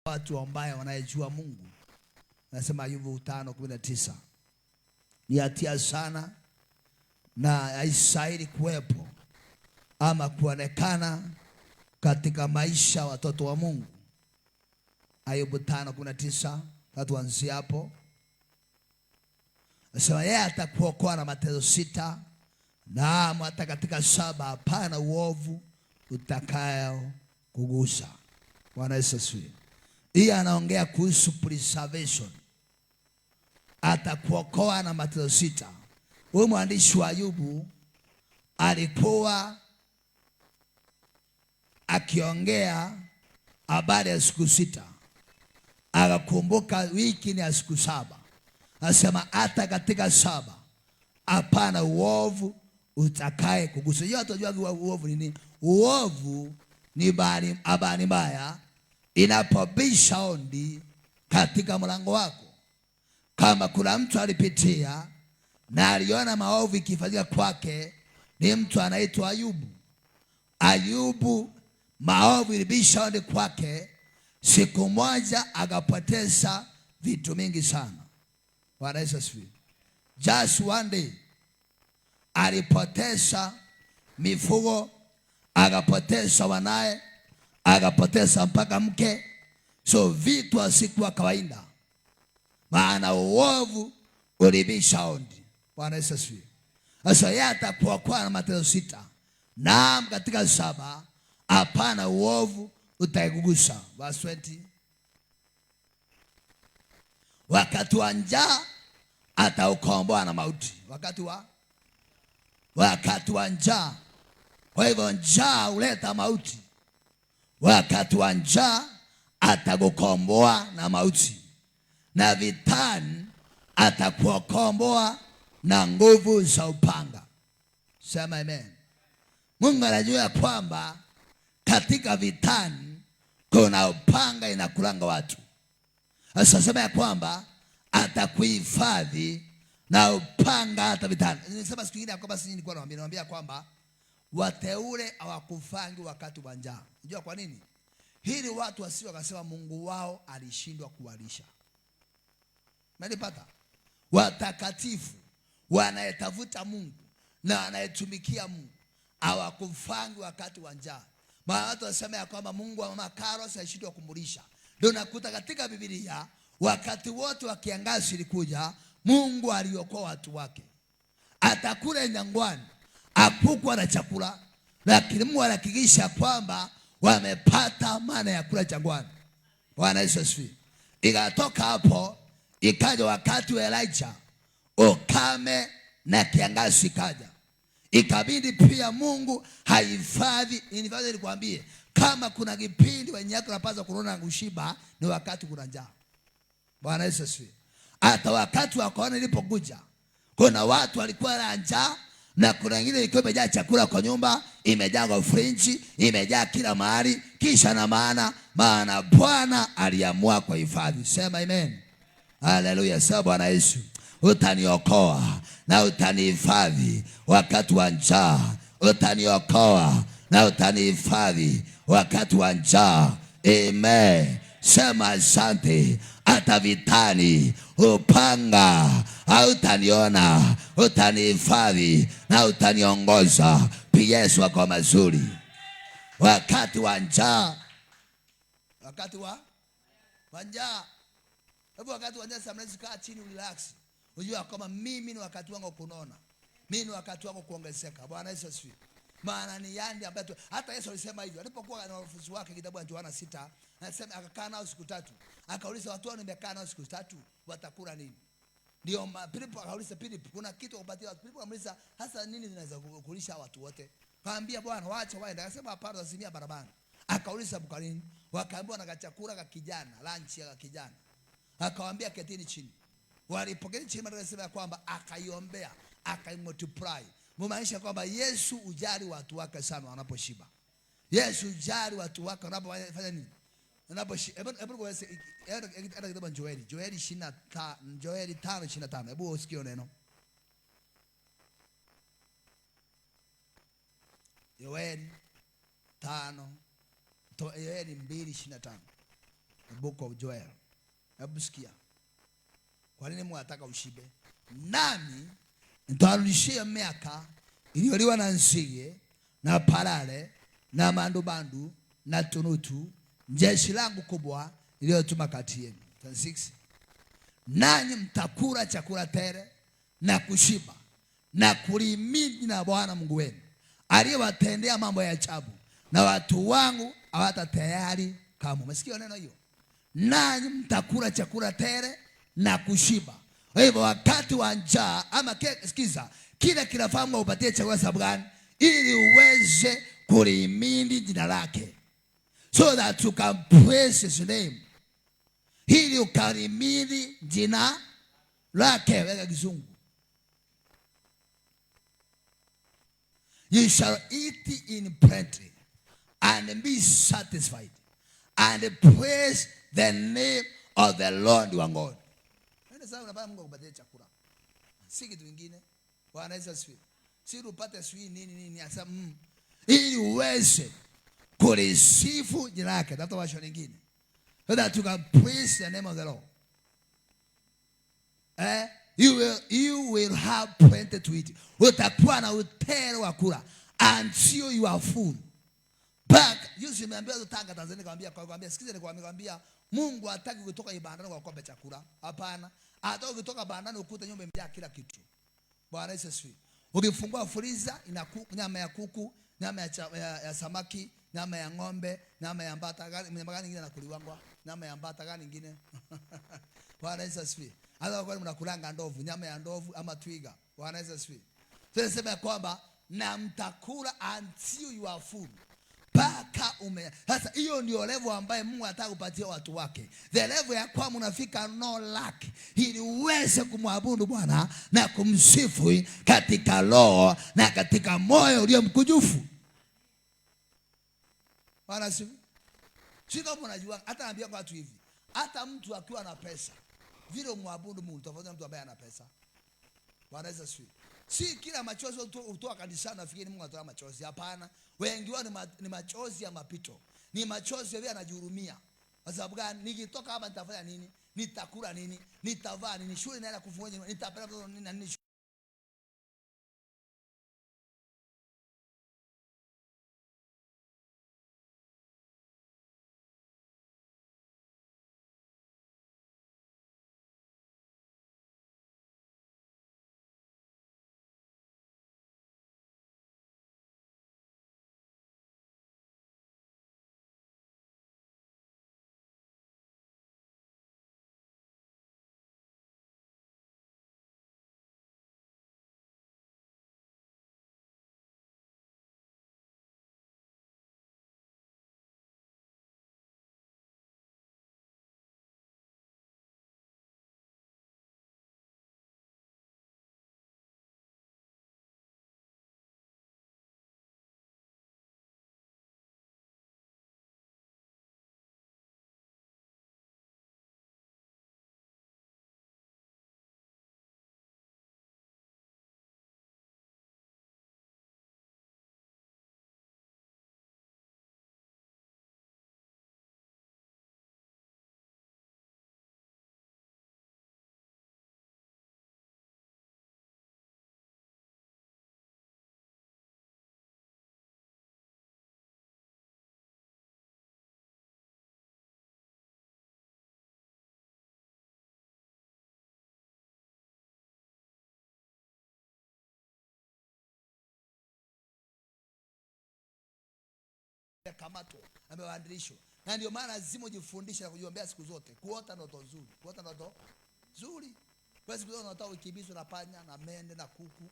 watu ambao wanayejua Mungu. Nasema Ayubu 5:19. Ni hatia sana na haistahili kuwepo ama kuonekana katika maisha ya watoto wa Mungu. Ayubu 5:19, tuanzie hapo. Nasema yeye atakuokoa na mateso 6, na hata katika 7 hapana uovu utakao kugusa. Bwana Yesu asifiwe. Hii anaongea kuhusu preservation. Atakuokoa na mateso 6. Huyu mwandishi wa Ayubu alikuwa akiongea habari ya siku 6. Akakumbuka wiki ni ya siku 7. Anasema hata katika 7 hapana uovu utakaye kugusa. Hiyo tutajua uovu ni nini. Uovu ni habari mbaya inapobisha hodi katika mlango wako. Kama kuna mtu alipitia na aliona maovu ikifanyika kwake, ni mtu anaitwa Ayubu. Ayubu maovu ilibisha hodi kwake. Siku moja akapoteza vitu mingi sana. Bwana Yesu asifiwe. Just one day alipoteza mifugo, akapoteza wanae, akapoteza mpaka mke. So vitu asikuwa kawaida, maana uovu ulibisha hodi. Bwana Yesu asifiwe. Sasa yeye atakuokoa na mateso 6, na katika 7 hapana uovu utakugusa. Verse 20. Wakati wa njaa ataukomboa na mauti. Wakati wa njaa. Kwa hivyo njaa huleta mauti. Wakati wa njaa atakukomboa na mauti, na vitani atakukomboa na nguvu za upanga. Sema amen. Mungu anajua kwamba katika vitani kuna upanga inakulanga watu. Sasa sema ya kwamba atakuhifadhi na upanga hata vitani. Nilisema siku nyingine kwamba sisi nilikuwa nawaambia kwamba wateule hawakufangi wakati wa njaa. Unajua kwa nini? Hili watu wasio wakasema Mungu wao alishindwa kuwalisha. Mnanipata? Watakatifu wanayetafuta Mungu na wanayetumikia Mungu hawakufangi wakati wa njaa. Maana watu wasema ya kwamba Mungu wa mama Carlos alishindwa kumlisha. Ndio nakuta katika Biblia wakati wote wa kiangazi ilikuja, Mungu aliokoa watu wake. Atakula jangwani, hakukuwa na chakula, lakini Mungu alihakikisha kwamba wamepata maana ya kula jangwani. Bwana Yesu asifiwe. Ikatoka hapo ikaja wakati wa Elijah, ukame na kiangazi ikaja. Ikabidi pia Mungu haifadhi. Nilikwambie kama kuna kipindi wenye yako napaswa kuona kushiba ni wakati kuna njaa. Bwana Yesu asifiwe. Hata wakati wa korona ilipokuja, kuna watu walikuwa na njaa, na kuna wengine ilikuwa imejaa chakula kwa nyumba, imejaa kwa fridge, imejaa kila mahali. Kisha na maana Bwana aliamua kwa hifadhi. Sema amen. Haleluya. Sema Bwana Yesu, utaniokoa na utanihifadhi wakati wa njaa. Utaniokoa na utanihifadhi wakati wa njaa. Amen. Sema asante. Hata vitani upanga hautaniona, utanihifadhi na utaniongoza. Piga Yesu wako mazuri. Wakati wa njaa. Wakati wa njaa. Hebu wakati wa njaa samlezi kaa chini relax. Unajua kama mimi ni wakati wangu kunona. Mimi ni wakati wangu kuongezeka. Bwana Yesu asifiwe. Maana ni yandi ambayo hata Yesu alisema hivyo. Alipokuwa na wanafunzi wake kitabu cha Yohana 6, anasema akakaa nao siku 3. Akauliza watu wao, nimekaa nao siku 3 watakula nini? Ndio Filipo akauliza Filipo, kuna kitu kupatia watu? Filipo amuuliza hasa nini zinaweza kulisha watu wote? Kaambia Bwana waache waende. Akasema hapana, wazimia barabara. Akauliza mkalini? Wakaambiwa na chakula ka kijana, lunch ya kijana. Akawaambia ketini chini. Walipokea chini, maana anasema kwamba akaiombea, akaimultiply. Mumaanisha kwamba Yesu ujali watu wake sana wanaposhiba. Yesu ujali watu wake wanapofanya nini? Wanaposhiba. Hebu ngoja hata kitabu Joeli 5:25. Hebu usikie neno. Joeli 5 Yoeli 2:25. The book of Joel. Hebu sikia. Kwa nini Mungu anataka ushibe? Nami nitarudishia miaka iliyoliwa na nzige na parare na mandubandu na tunutu, jeshi langu kubwa iliyotuma kati yenu. 26. Nanyi mtakula chakula tele na kushiba na kulimidi na Bwana Mungu wenu aliyewatendea mambo ya ajabu, na watu wangu hawata tayari kama. Umesikia neno hiyo? Nanyi mtakula chakula tele na kushiba. Kwa hivyo wakati wa njaa ama sikiza, kila kinafahamu upatie chakula sababu gani? Ili uweze kulimidi jina lake, so that you can praise his name. Ili ukalimidi jina lake. Weka kizungu. You shall eat in plenty and be satisfied and praise the name of the Lord your God. Sasa unapata Mungu akupatie chakula. Si kitu kingine. Bwana Yesu asifiwe. Si upate sui nini asa ili uweze kulisifu jina lake. Tafuta washo lingine. So that you can praise the name of the Lord. You will have plenty to eat. Utakuwa na utele wa kula until you are full. Back, juzi nimeambia Tanga Tanzania, nikamwambia sikize, nikamwambia Mungu hataki kutoka ibadani kwa kuomba chakula. Hapana. Hata ukitoka bandani ukuta nyumba imejaa kila kitu. Bwana Yesu asifiwe. Ukifungua freezer ina nyama ya kuku, nyama ya samaki, nyama ya ng'ombe, nyama ya mbata, nyama gani nyingine nakuliwangwa? Nyama ya mbata gani nyingine? Bwana Yesu asifiwe. Hata kwa mnakulanga ndovu, nyama ya ndovu ama twiga. Bwana Yesu asifiwe. Tunasema kwamba na mtakula until you are full. Paka sasa hiyo ndio level ambaye Mungu anataka kupatia watu wake. The level ya kwa mnafika no lack, ili uweze kumwabudu Bwana na kumsifu katika roho na katika moyo ulio mkujufu. Bwana sifu. Sio mnajua, hata naambia kwa watu hivi, hata mtu akiwa na pesa vile umwabudu Mungu tofauti na mtu ambaye ana pesa. Bwana Yesu asifiwe. Si kila machozi utoa kanisani nafikiri Mungu anatoa machozi. Hapana. Wengi wao ni machozi ya mapito. Ni machozi yeye anajihurumia. Kwa sababu gani? Nikitoka hapa nitafanya nini? Nitakula nini? Nitavaa nini? Shule naenda kufungua, nitapeleka mtoto nini na nini? Kamato amewaandilishwa. Na ndio maana lazima ujifundishe na kujiombea siku zote. Kuota ndoto nzuri. Kuota ndoto nzuri. Kwa siku zote unataka ukimbizwe na panya na mende na kuku.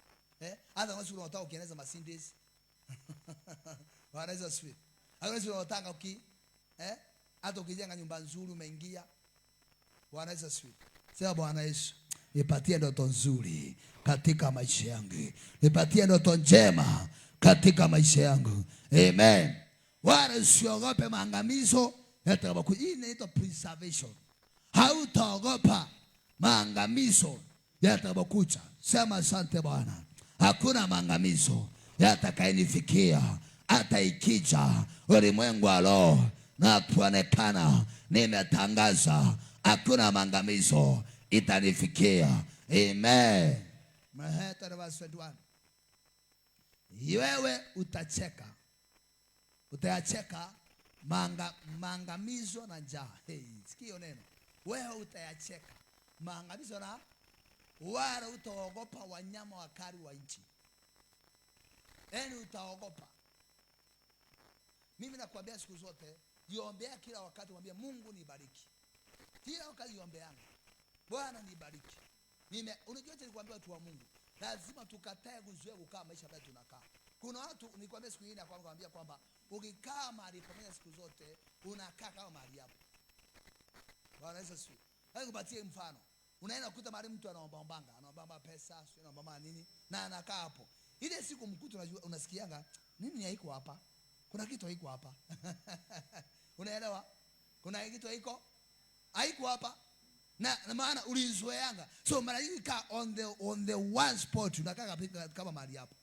Hata kwa siku unataka ukieneza masindezi. Wanaweza sweet. Hata siku unataka hata ukijenga nyumba nzuri umeingia. Wanaweza sweet. Sema Bwana Yesu, nipatie ndoto nzuri katika maisha yangu. Nipatie ndoto njema katika maisha yangu. Amen. Wala usiogope maangamizo yatakapokuja. Hii inaitwa preservation. Hautaogopa maangamizo yatakapokuja. Sema asante Bwana. Hakuna maangamizo yatakayenifikia hata ikija ulimwengu wa roho na kuonekana. Nimetangaza hakuna maangamizo itanifikia. Amen. Wewe utacheka, utayacheka maangamizo na njaa. Sikio neno, wewe utayacheka maangamizo na wala utaogopa wanyama wakali wa nchi. Utaogopa. Mimi nakwambia siku zote, jiombea kila wakati, mwambie Mungu nibariki. Kila wakati jiombeanga, Bwana nibariki. Unajua nilikwambia watu wa Mungu, lazima tukatae kuzoea kukaa maisha ambayo tunakaa. Kuna watu nilikwambia siku nyingine nakwambia kwamba ukikaa mahali pamoja siku zote unakaa kama mahali hapo. Bwana Yesu asifiwe. Hebu kupatie mfano. Unaenda kukuta mahali mtu anaomba pesa, sio anaomba nini, na anakaa hapo. Ile siku mkutu unasikianga nini haiko hapa? Kuna kitu haiko hapa. Unaelewa? Kuna kitu haiko hapa. Na maana ulizoeanga. So mara nyingi kaa on the one spot, unakaa kama mahali hapo.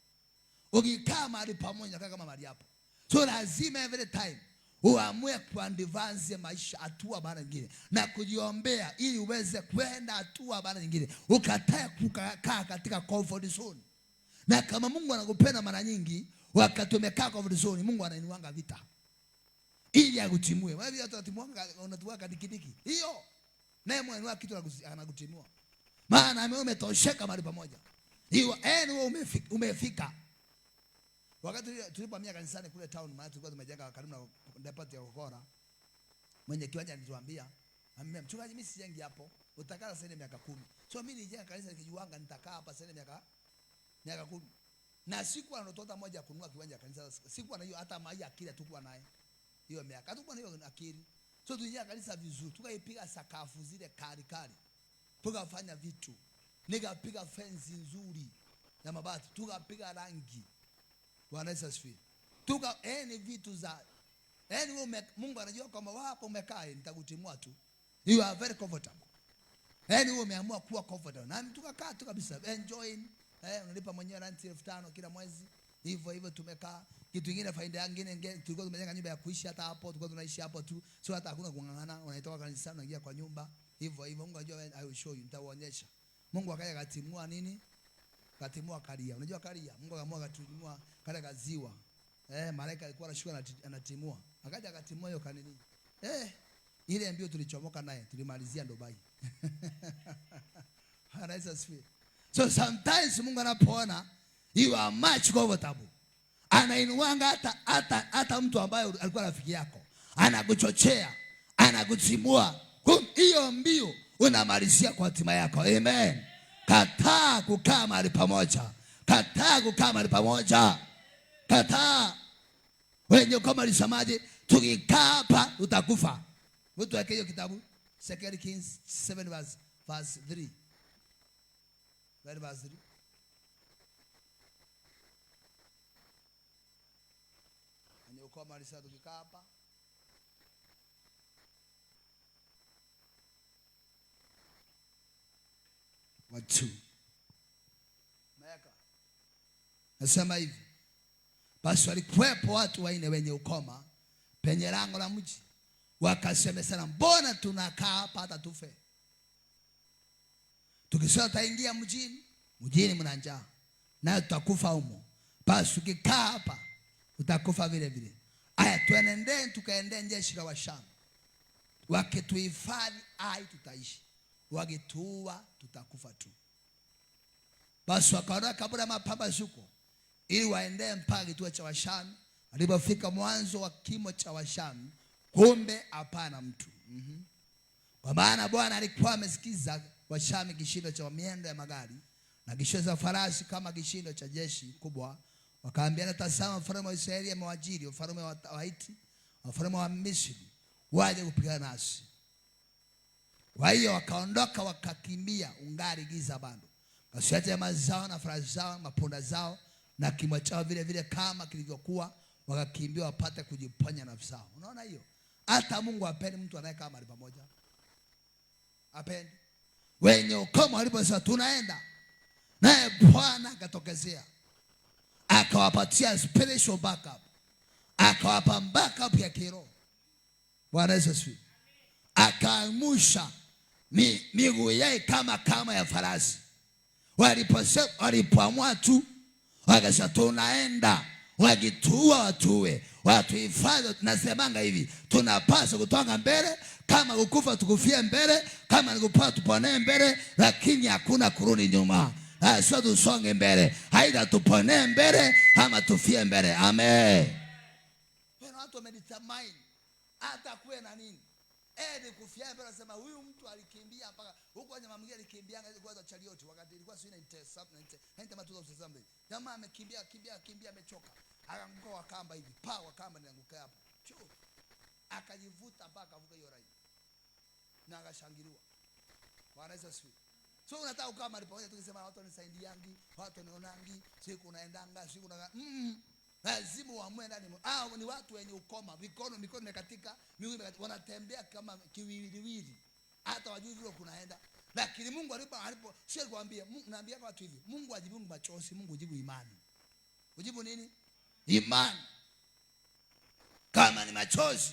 Ukikaa mahali pamoja unakaa kama mahali hapo. So lazima every time uamue kuadvance maisha hatua baada nyingine na kujiombea ili uweze kwenda hatua baada nyingine. Ukatae kukaa katika comfort zone. Na kama Mungu anakupenda, mara nyingi wakati umekaa comfort zone, Mungu anainuanga vita ili akutimue. Wewe hata utimuanga unatuwaka dikidiki. Hiyo naye mwenyewe kitu anakutimua. Maana umetosheka mahali pamoja. Hiyo wewe umefika. Wakati tulipohamia kanisani kule town, maana tulikuwa tumejenga karibu na depot ya Kokora. Mwenye kiwanja alituambia, mchungaji mimi sijengi hapo, utakaa sasa miaka 10. So mimi nijenga kanisa nikijuanga nitakaa hapa sasa miaka 10. Na sikuwa na ndoto moja kununua kiwanja kanisa. Sikuwa na hiyo hata mai akili tukua naye. Hiyo miaka hatukuwa na hiyo akili. So tulijenga kanisa vizuri, tukaipiga sakafu zile kali. Tukafanya vitu. Nikapiga fence nzuri ya mabati, tukapiga rangi. Bwana Yesu asifiwe. Ni vitu za Mungu anajua kama wapo umekaa nitakutimua tu. You are very comfortable. Wewe umeamua kuwa comfortable. Na tukakaa tu kabisa enjoying. Unalipa mwenyewe rent 5,000 kila mwezi. Hivyo tumekaa. Kitu kingine faida nyingine tulikuwa tumejenga nyumba ya kuishi hata hapo, tulikuwa tunaishi hapo tu. Sio hata hakuna kungangana, unaitoka kanisani unaingia kwa nyumba. Hivyo Mungu anajua, I will show you, nitawaonyesha. Mungu akaja katimua nini? Katimua Karia. Unajua Karia? Mungu akaamua katimua kale kaziwa. Malaika alikuwa anashuka anatimua. Akaja akatimua hiyo kanini. Ile mbio tulichomoka naye, tulimalizia Dubai. Anaisa sweet. So sometimes Mungu anapoona you are much comfortable, anainuanga hata mtu ambaye alikuwa rafiki yako, anakuchochea, anakutimua. Hiyo mbio unamalizia kwa hatima yako. Amen. Kataa kukaa mahali pamoja. Kataa kukaa mahali pamoja. Kataa. Wewe kama lisamaje, tukikaa hapa utakufa. Mtu wake hiyo kitabu 2 Kings 7 verse 3. Verse 3. Ni ukoma lisado tukikaa hapa. Watu. Mayaka. Nasema hivi. Basi walikuwepo watu waine wenye ukoma penye lango la mji. Wakasemesana, mbona tunakaa hapa hata tufe? Tukisema taingia mjini mna njaa, na tutakufa humo. Basi ukikaa hapa utakufa vile vile. Aya, tuenende tukaende jeshi la Washamu. Wakituhifadhi tutaishi. Wakituua tutakufa tu. Basi wakaondoka kabla mapambazuko ili waende mpaka kituo cha Washamu. Alipofika mwanzo wa kimo cha Washamu, kumbe hapana mtu. Kwa maana Bwana alikuwa amesikiza Washamu kishindo cha miendo ya magari na kishindo cha farasi kama kishindo cha jeshi kubwa. Wakaambiana, tazama, mfalme wa Israeli amewajiri wafalme wa Haiti, wafalme wa Misri waje kupigana nasi. Kwa hiyo wakaondoka wakakimbia ungali giza bado. Wasiache mazao na farasi zao, maponda zao na kimo chao vile vile kama kilivyokuwa, wakakimbia wapate kujiponya nafsi zao. Unaona hiyo? Hata Mungu hapendi mtu anayekaa mahali pamoja. Hapendi. Wenye ukoma waliposema tunaenda, naye Bwana akatokezea, akawapatia spiritual backup, akawapa backup ya kiroho. Bwana Yesu asifiwe. Akaamusha miguu yake kama ya farasi. Walipoamua tu wakasema tunaenda, wakitua watuwe, watuhifadhi. Tunasemanga hivi, tunapaswa kutoka mbele, kama kukufa tukufie mbele, kama nikupaa tuponee mbele, lakini hakuna kurudi nyuma. Sio tusonge mbele, haida tuponee mbele ama tufie mbele. Amen. Kuna watu wamedetermine hata kuwe na nini ni kufia mbele. Nasema huyu mtu alikimbia mpaka huko nyama, mwingine alikimbia kwa charioti wakati ilikuwa 90 jamaa amekimbia amechoka, akaanguka wakamba hivi, wakamba nianguka hapo choo, akajivuta mpaka akavuka hiyo rai na akashangiliwa. Bwana Yesu asifiwe. So unataka ukaa mahali pamoja tukisema watu wanisaidiangi, watu wanaonangi, siku unaendanga, siku una lazima uamue ndani. Ni watu wenye ukoma, mikono imekatika, miguu imekatika, wanatembea kama kiwiliwili, hata wajui vile kunaenda. Lakini Mungu alipo sio kuambia, naambia watu hivi, Mungu ajibu machozi, Mungu ujibu imani. Ujibu nini? Imani. Kama ni machozi,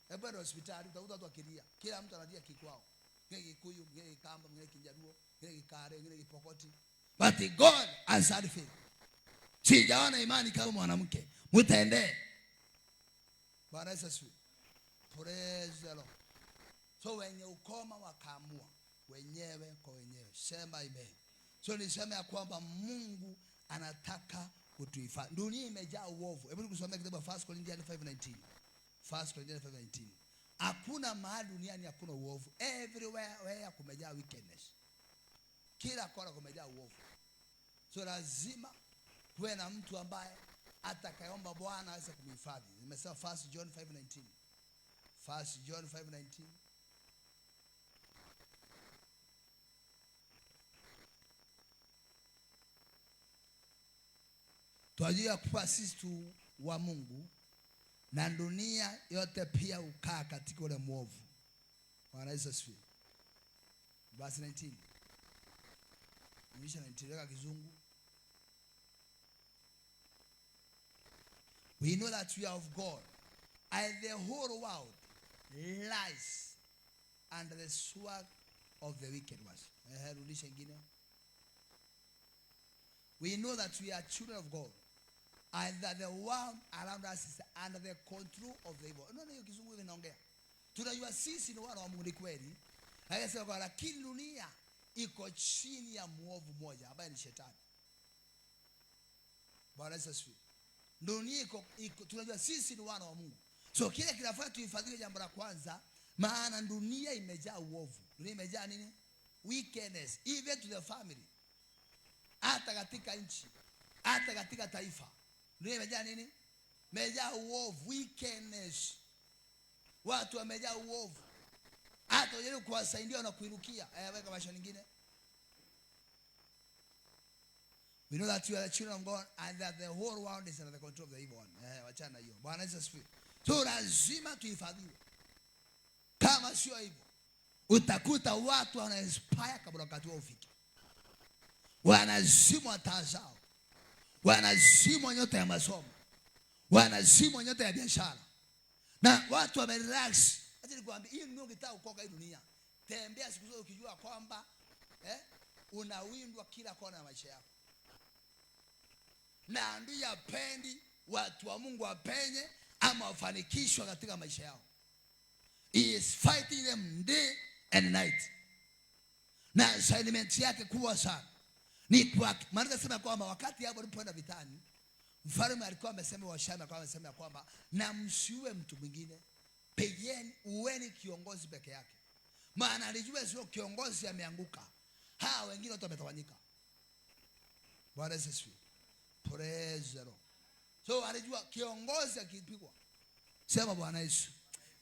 hebu enda hospitali utakuta watu wakilia. Kila mtu analia kikwao. Ngeke Kikuyu, ngeke Kamba, ngeke Kijaluo, ngeke Kikare, ngeke Kipokoti. But God answered faith. Sijaona imani kama mwanamke. Mtaende. Bwana Yesu asifiwe. Praise the Lord. So wenye ukoma wakaamua wenyewe kwa wenyewe. Sema amen. So niseme ya kwamba Mungu anataka kutuhifadhi. Dunia imejaa uovu. Hebu tusome kitabu 1 Corinthians 5:19. 1 Corinthians 5:19. Hakuna mahali duniani hakuna uovu. Everywhere kumejaa wickedness. Kila kona kumejaa uovu. So lazima kuwe na mtu ambaye atakayeomba Bwana aweze kumhifadhi. Nimesema 1 John 5:19. 1 John 5:19. Twajua kwa sisi tu wa Mungu na dunia yote pia ukaa katika ule mwovu. Bwana Yesu asifiwe. Verse 19. Nisha 19 Kizungu. We know that we are of God, and the whole world lies under the sword of the wicked ones. We know that we are children of God, and that the world around us is under the control of the evil. Unaona hiyo Kizungu inaongea. Tunajua sisi ni wana wa Mungu kweli. Akasema kwa lakini dunia iko chini ya muovu mmoja ambaye ni shetani. Bwana Yesu asifiwe. Dunia iko tunajua sisi ni wana wa Mungu. So kile kinafaa tuhifadhie jambo la kwanza, maana dunia imejaa uovu. Dunia imejaa nini? Wickedness, even to the family. Hata katika nchi, hata katika taifa. Dunia imejaa nini? Imejaa uovu, wickedness. Watu wamejaa uovu. Hata unajaribu kuwasaidia na kuinukia. Weka maisha nyingine. We know that you are the children of God, and that the whole world is under the control of the evil one. Wachana hiyo. Bwana Yesu asifiwe. So lazima tuhifadhiwe. Kama sio hivyo, utakuta watu wana inspire kabla wakati wao ufike. Wanazimwa taa zao. Wanazimwa nyota ya masomo. Wanazimwa nyota ya biashara. Na watu wamerelax. Acha nikwambie, hii ndio ukitaka kukoka hii dunia. Tembea siku zote ukijua kwamba unawindwa kila kona ya maisha yako. Na ndiye apendi watu wa Mungu wapenye ama wafanikishwe katika maisha yao. He is fighting them day and night. Na assignment yake kubwa sana ni kwa maana nasema kwamba wakati hapo alipoenda vitani, mfalme alikuwa amesema Washami akawa amesema kwamba na msiue mtu mwingine, pigeni uweni kiongozi peke yake. Maana alijua sio kiongozi ameanguka, hao wengine wote wametawanyika. Bwana Yesu asifiwe. Praise the Lord. So alijua kiongozi akipigwa, sema Bwana Yesu,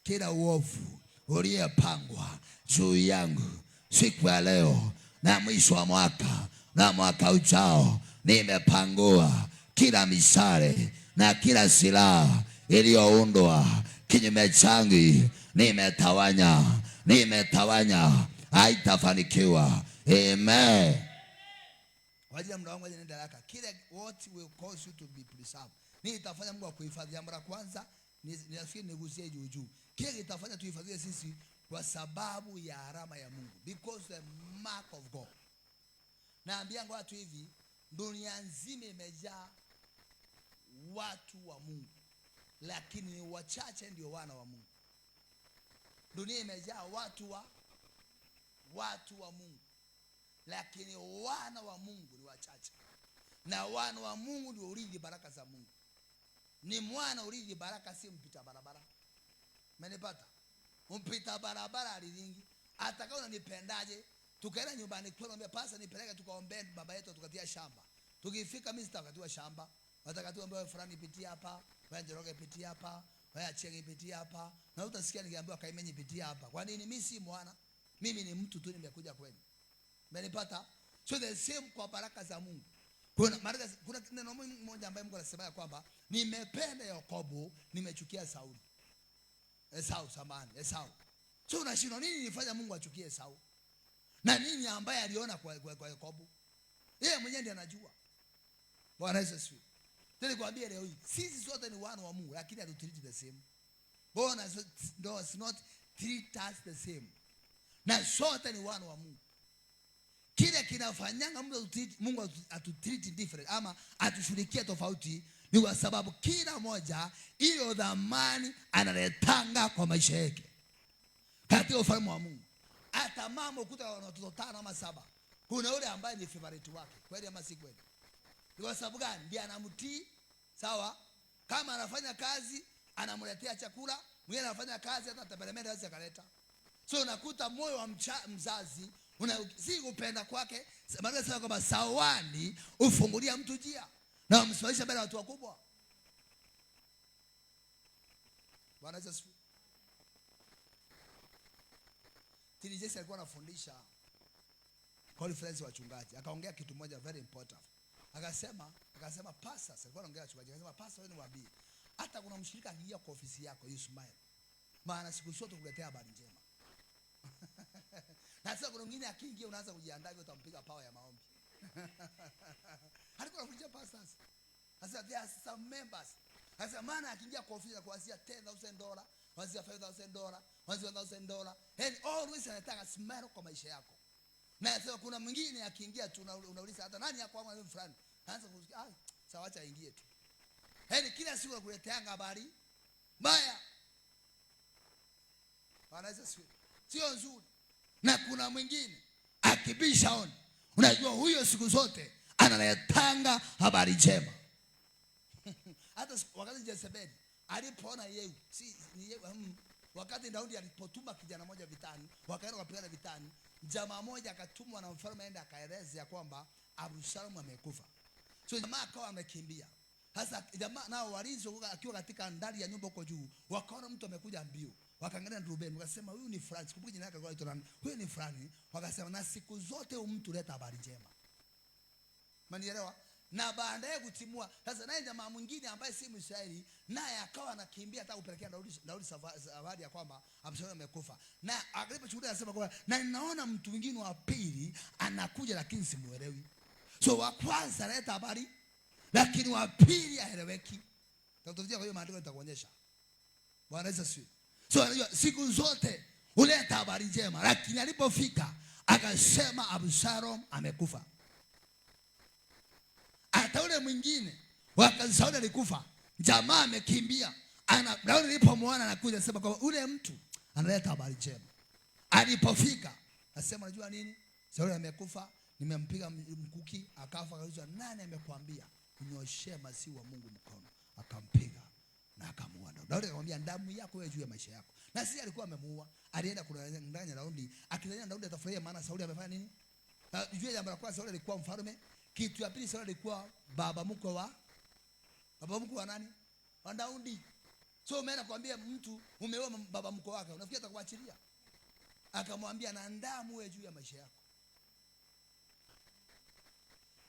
kila uovu uliyepangwa juu yangu siku ya leo na mwisho wa mwaka na mwaka ujao, nimepangua kila misale na kila silaha iliyoundwa kinyume changu, nimetawanya, haitafanikiwa. Amen. Wajia mda wangu nenda haraka. Kile what will cause you to be preserved. Nini itafanya Mungu akuhifadhi? Jambo la kwanza, Nafikiri nigusie juu. Kile kitafanya tuhifadhiwe sisi kwa sababu ya alama ya Mungu, because the mark of God. Naambia watu hivi, dunia nzima imejaa watu wa Mungu, lakini wachache ndio wana wa Mungu. Dunia imejaa watu wa Mungu, lakini wana wa Mungu ni wachache. Na wana wa Mungu ndio urithi baraka za Mungu. Ni mwana urithi baraka, si mpita barabara. Umenipata? Mpita barabara aliringi. Hata kama unanipendaje, tukaenda nyumbani kwa naambia pasa nipeleke tukaombe baba yetu tukatia shamba. Tukifika mimi sitakatiwa shamba. Watakatiwa ambao fulani pitia hapa, wewe Njoroge pitia hapa, wewe Achenge pitia hapa. Na utasikia nikiambiwa Kaimenyi pitia hapa. Kwa nini mimi si mwana? Mimi ni mtu tu nimekuja kwenu. Umenipata? So the same kwa baraka za Mungu. Kuna neno moja ambaye Mungu anasema kwamba nimependa Yakobo, nimechukia Sauli. Esau. So unashindwa nini nifanya Mungu achukie Esau? Na nini ambaye aliona kwa Yakobo? Yeye mwenyewe ndiye anajua. Bwana Yesu asifiwe. Nilikwambia leo hii, sisi sote ni wana wa Mungu, lakini hatutreat the same. Bwana does not treat us the same. Na sote ni wana wa Mungu. Kile kinafanyanga Mungu atutreat different ama atushirikie tofauti ni kwa sababu kila moja ile dhamani analetanga kwa maisha yake katika ufalme wa Mungu. Hata mama ukuta wana watoto 5 ama 7, kuna yule ambaye ni favorite wake, kweli ama si kweli? Ni kwa sababu gani? Ndiye anamtii. Sawa? Kama anafanya kazi anamletea chakula, mwingine anafanya kazi hata tabelemenda hawezi akaleta. So unakuta moyo wa mzazi si kupenda kwake. Maana sasa kwamba sawani ufungulia mtu njia na umsimamisha mbele ya watu wakubwa. Bwana Yesu. Tini Jesse alikuwa anafundisha conference wachungaji. Akaongea kitu moja very important. Akasema pastor, alikuwa anaongea wachungaji. Akasema pastor, wewe niwaambie, hata kuna mshirika akija kwa ofisi yako, you smile. Maana siku zote kuletea habari njema. Na sasa kuna mwingine akiingia unaanza kujiandaa utampiga power ya maombi. Alikuwa anafundisha pastors. Sasa there are some members. Sasa maana akiingia kwa ofisi kuanzia $10,000, kuanzia $5,000, kuanzia $1,000, and always anataka smile kwa maisha yako. Na sasa kuna mwingine akiingia tu unauliza hata nani yako ama fulani. Anaanza kusikia sawa acha aingie tu. Yaani kila siku anakuletea habari mbaya. Bwana sio nzuri. Na kuna mwingine akibisha on, unajua huyo siku zote analetanga habari njema. Hata wakati Jezebeli alipoona Yehu, wakati Daudi alipotuma kijana mmoja vitani, wakaenda kupigana vitani, jamaa mmoja akatumwa na mfalme aende akaeleza ya kwamba Absalom amekufa. So jamaa akawa amekimbia. Sasa jamaa nao walinzi akiwa katika ndani ya nyumba huko juu, wakaona mtu amekuja mbio. Wakaangalia Ruben, wakasema huyu ni fulani. Sikumbuki jina lake kwa nani. Huyu ni fulani. Wakasema na siku zote mtu leta habari njema. Manielewa? Na baadaye kutimua. Sasa naye jamaa mwingine ambaye si Mwisraeli, naye akawa anakimbia hata kupelekea Daudi habari ya kwamba Absalom amekufa. Na alipochukulia anasema kwamba na ninaona mtu mwingine wa pili anakuja lakini simuelewi. So wa kwanza leta habari lakini wa pili haeleweki. Tutakuja kwa hiyo maandiko nitakuonyesha. Bwana Yesu asifiwe. So siku zote uleta habari njema, lakini alipofika akasema Absalom amekufa. Hata ule mwingine wakati Sauli alikufa, jamaa amekimbia. Daudi alipomwona anakuja anasema kwa ule mtu analeta habari njema. Alipofika anasema unajua nini? Sauli amekufa, nimempiga mkuki akafa. Akauliza nani amekuambia? Unyoshee masihi wa Mungu mkono. Akampiga na akamuua. Daudi akamwambia damu yako wewe juu ya maisha yako. Na sisi alikuwa amemuua. Alienda kudanganya Daudi. Akidhania Daudi atafurahia maana Sauli amefanya nini? Juu ya jambo la kwanza Sauli alikuwa mfalme. Kitu ya pili Sauli alikuwa baba mkwe wa nani? Wa Daudi. So umeenda kuambia mtu umeua baba mkwe wake, unafikiri atakuachilia? Akamwambia na damu wewe juu ya maisha yako.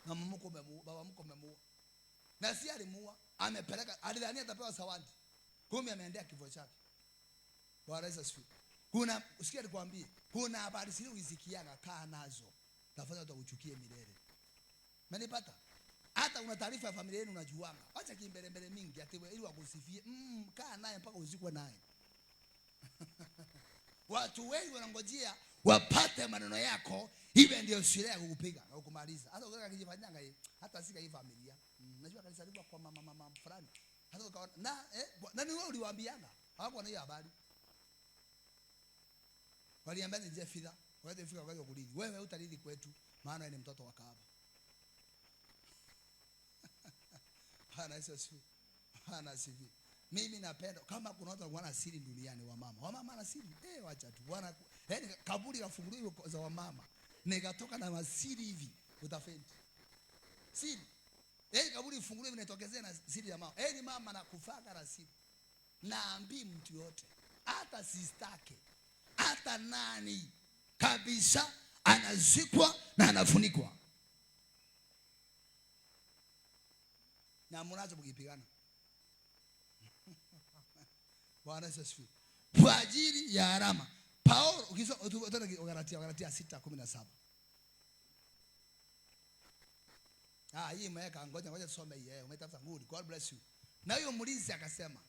Na baba mkwe umemuua. Na si alimuua, amepeleka, alidhania atapewa zawadi. Kumbe ameendea kifo chake. Bwana Yesu asifiwe. Kuna usikie nikwambie, kuna habari zile uzikianga kaa nazo. Tafanya utakuchukie milele. Umenipata? Hata una taarifa ya familia yenu unajuanga. Acha kimbelembele mingi ati ili wakusifie. Kaa naye mpaka uzikwe naye. Watu wengi wanangojea wapate maneno yako, iwe ndio sheria ya kukupiga na kukumaliza. Hata ukitaka kijifanyanga hii, hata sika hii familia. Najua kanisa liko kwa mama fulani. Hata ukaona nani wewe uliwaambianga? Hapo na hiyo habari. Waliambia ni Jefitha, wewe fika wakati wa kulidi. Wewe utalidi kwetu, maana ni mtoto wa kahaba. Hana Yesu. Hana sifi. Mimi napenda kama kuna watu wana siri duniani wa mama. Wa mama ana siri. Wacha tu. Bwana yaani kaburi kafunguliwa za wa mama. Nikatoka na masiri hivi utafenti. Siri. Kaburi ifunguliwe inatokezea na siri ya mama. Ni mama anakufaga na siri. Naambii mtu yote. Hata sistake. Hata nani kabisa anazikwa na anafunikwa. Na mnaanza kujipigana. Bwana Yesu. Kwa ajili ya harama. Paulo ukisoma Galatia 6:17. Hii mweka ngoja tusome hii. Umetafuta good. God bless you. Na huyo mlinzi akasema,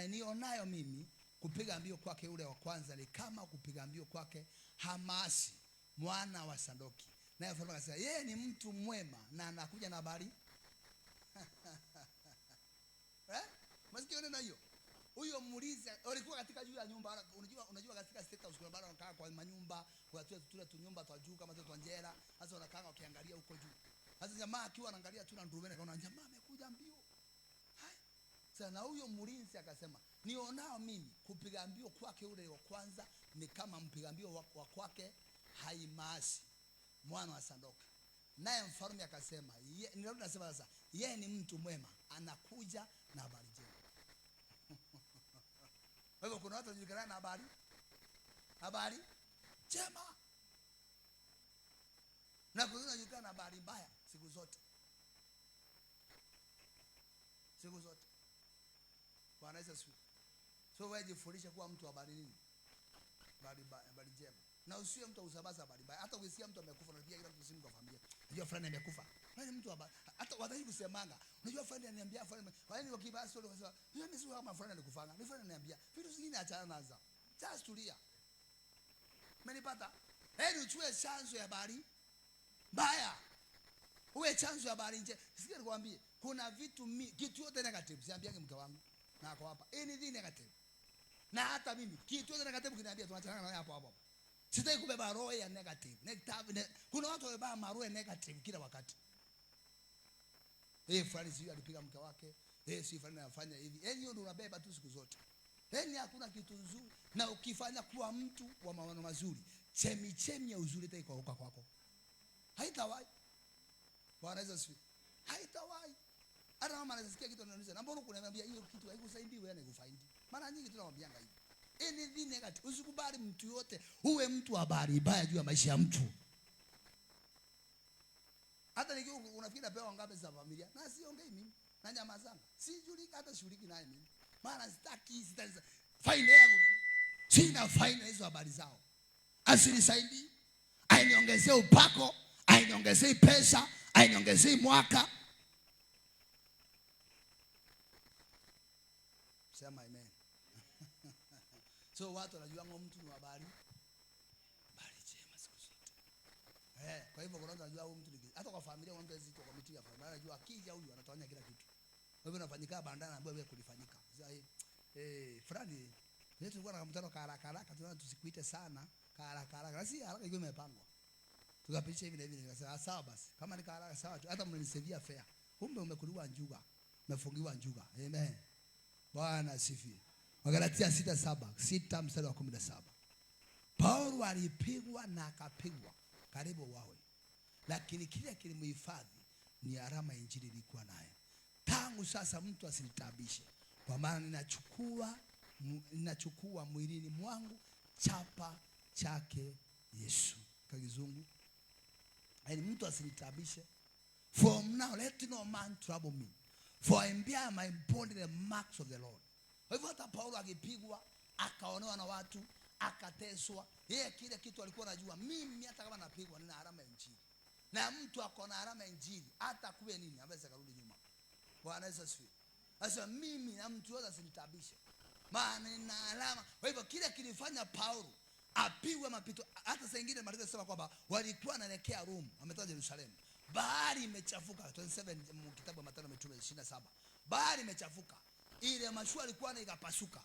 nionayo mimi kupiga mbio kwake ule wa kwanza ni kama kupiga mbio kwake Hamasi mwana wa Sadoki. Naye mfalme akasema, yeye ni mtu mwema na anakuja na habari. Masikia neno hiyo. Huyo mlinzi alikuwa katika juu ya nyumba. Unajua katika state house kuna bado wanakaa kwa manyumba, kwa tule tu nyumba twa juu kama tu njera. Sasa wanakaa wakiangalia huko juu. Sasa jamaa akiwa anaangalia tu na ndurume akaona jamaa amekuja mbio. Sasa na huyo mlinzi akasema, nionao mimi kupiga mbio kwake ule wa kwanza ni kama mpiga mbio wa kwake Hamasi mwana wa Sadoki. Naye mfalme akasema, ndio nasema sasa, yeye ni mtu mwema, anakuja na habari njema. Kwa hivyo kuna watu wanajulikana na habari njema. Na kuna wanajulikana na habari mbaya siku zote. Siku zote. Bwana Yesu. So wewe jifundishe kuwa mtu wa habari nini? Habari njema. Na usiwe mtu usambaza habari mbaya. Hata ukisikia mtu amekufa unapigia kila mtu simu kwa familia. Unajua fulani amekufa. Wewe ni mtu wa habari. Hata wadai kusemanga. Unajua fulani ananiambia fulani. Wale wakibaya sio wanasema, "Mimi si kama fulani alikufanga." Ni fulani ananiambia. Vitu zingine achana nazo. Just tulia. Umenipata? Uchue chanzo ya habari mbaya. Uwe chanzo ya habari njema. Sikia nikwambie, kuna kitu yote negative. Siambiange mke wangu. Na ako hapa. Anything negative. Na hata mimi kitu yote negative kiniambia tunachana naye hapo. Sitaki kubeba roho ya negative. Kuna watu wabeba maroho ya negative kila wakati. Fulani sio alipiga mke wake. Si fulani anafanya hivi. Hiyo ndio unabeba tu siku zote. Hakuna kitu nzuri. Na ukifanya kuwa mtu wa maono mazuri, chemi ya uzuri itaikoka kwako. Haitawahi. Bwana Yesu. Haitawahi. Hata mama anasikia kitu ananiuliza, "Na mbona unaniambia hiyo kitu haikusaidii wewe na ikufaidi?" Maana nyingi tunamwambianga hivi. Anything negative. Usikubali mtu yote uwe mtu wa habari mbaya juu ya maisha ya mtu. Hata nikiwa unafikiri napewa ngapi za familia? Na siongei mimi. Na nyama zangu. Sijulika hata shiriki naye mimi. Maana sitaki faida yangu. Sina faida hizo habari zao. Asinisaidii. Ainiongezee upako, ainiongezee pesa, ainiongezee mwaka. Sema amen. So watu wanajua mtu ni habari njema siku zote. Kwa hivyo kuna watu wanajua huyu mtu ni hata kwa familia kuna mtu azito kwa miti ya familia anajua akija huyu anatawanya kila kitu. Kwa hivyo unafanyika bandana ambayo wewe kulifanyika. Fulani yetu tulikuwa na mkutano haraka tunaona tusikuite sana haraka. Na si haraka hiyo imepangwa. Tukapitisha hivi na hivi nikasema sawa basi. Kama ni haraka sawa tu hata mnanisevia fair. Kumbe umekuliwa njuga. Umefungiwa njuga. Amen. Bwana asifiwe. Galatia 6:17. Paulo alipigwa na akapigwa karibu wawe. Lakini kile kilimhifadhi ni alama ya injili ilikuwa naye. Tangu sasa mtu asinitabishe. Kwa maana ninachukua mwilini mwangu chapa chake Yesu. Kwa kizungu. Yaani mtu asinitabishe. From now let no man trouble me. For I bear my body the marks of the Lord. Kwa hivyo hata Paulo akipigwa, akaonewa na watu, akateswa, yeye kile kitu alikuwa anajua, mimi hata kama napigwa nina alama ya injili. Na mtu akona alama Injili, hata kuwe nini hawezi kurudi nyuma. Bwana Yesu asifiwe. Sasa mimi na mtu yote asinitabishe, maana nina alama. Kwa hivyo kile kilifanya Paulo apigwe mapito. Hata saa nyingine Marko anasema kwamba walikuwa wanaelekea Rome, wametoka Yerusalemu, bahari imechafuka. 27 kitabu cha Mathayo Mitume 27. Bahari imechafuka, ile mashua ilikuwa ikapasuka,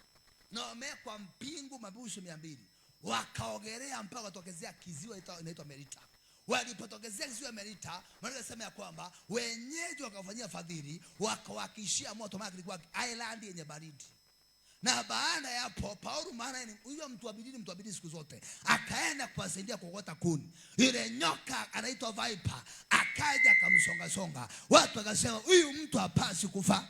na wamekwa mpingu mabushi 200, wakaogelea mpaka kutokezea kiziwa inaitwa Melita. Walipotokezea kiziwa Melita, Marko anasema ya kwamba wenyeji wakafanyia fadhili, wakawakishia moto, maana ilikuwa island yenye baridi. Na baada ya hapo Paulo, maana ni huyo mtu wa bidii siku zote, akaenda kuwasaidia kuokota kuni. Yule nyoka anaitwa viper akaja akamsonga. Watu wakasema huyu mtu hapasi kufa,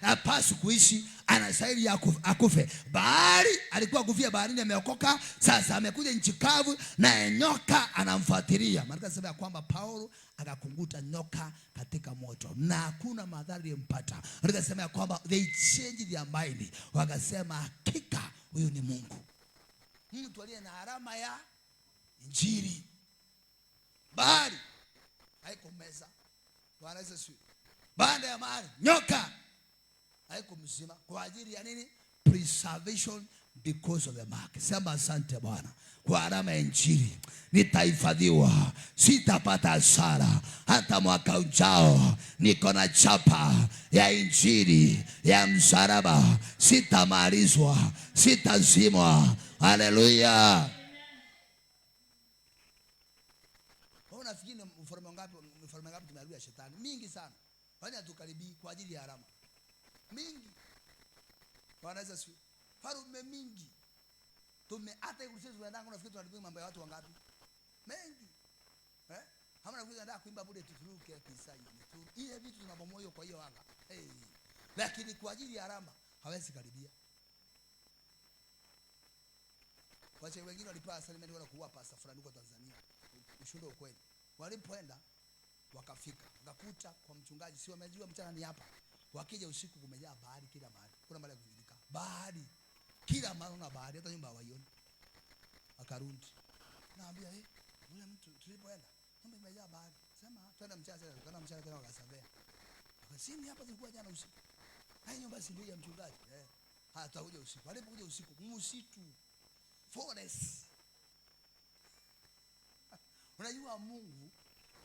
hapasi kuishi, anastahili akufe. Bahari alikuwa kufia baharini, ameokoka, sasa amekuja nchi kavu na nyoka anamfuatilia. Maana anasema kwamba Paulo akakunguta nyoka katika moto na hakuna madhara yempata. Anasema kwamba they changed their mind, wakasema hakika huyu ni Mungu, mtu aliye na alama ya Injili. Bahari haikumeza. Bwana Yesu. Baada ya mahali nyoka haikumzima. Kwa ajili ya nini? Preservation, because of the mark. Sema asante Bwana kwa alama ya Injili. Nitahifadhiwa, sitapata hasara. Hata mwaka ujao niko na chapa ya Injili ya msalaba, sitamalizwa, sitazimwa. Haleluya. Unafikiri mfalme ngapi tumerudia shetani? Mingi sana. Kwani hatukaribii kwa ajili ya alama mingi. Bwana Yesu asifiwe. Farume mingi hata hiyo sisi tunaenda kunafikiri tunalibii mambo ya watu wangapi? Mengi. Hamna kuenda kuimba bude tufuruke kisai. Ile vitu tunabomoa kwa hiyo anga. Lakini kwa ajili ya alama hawezi karibia. Wacha wengine walipaa salimeni wala kuua pasa fulani huko Tanzania. Ushuhuda ukweli. Walipoenda wakafika, wakakuta kwa mchungaji, si wamejua mchana ni hapa. Wakija usiku kumejaa bahari kila mahali. Kuna mahali kuvindika. Bahari kila mahali na bahari, hata nyumba hawaioni. Akarudi. Naambia yule mtu tulipoenda, nyumba imejaa bahari. Sema twenda mchana tena, kana mchana tena wakasavea. Akasini hapa tulikuwa jana usiku. Hai nyumba si ndio ya mchungaji? Tutakuja usiku. Walipokuja usiku, msitu, forest. Unajua Mungu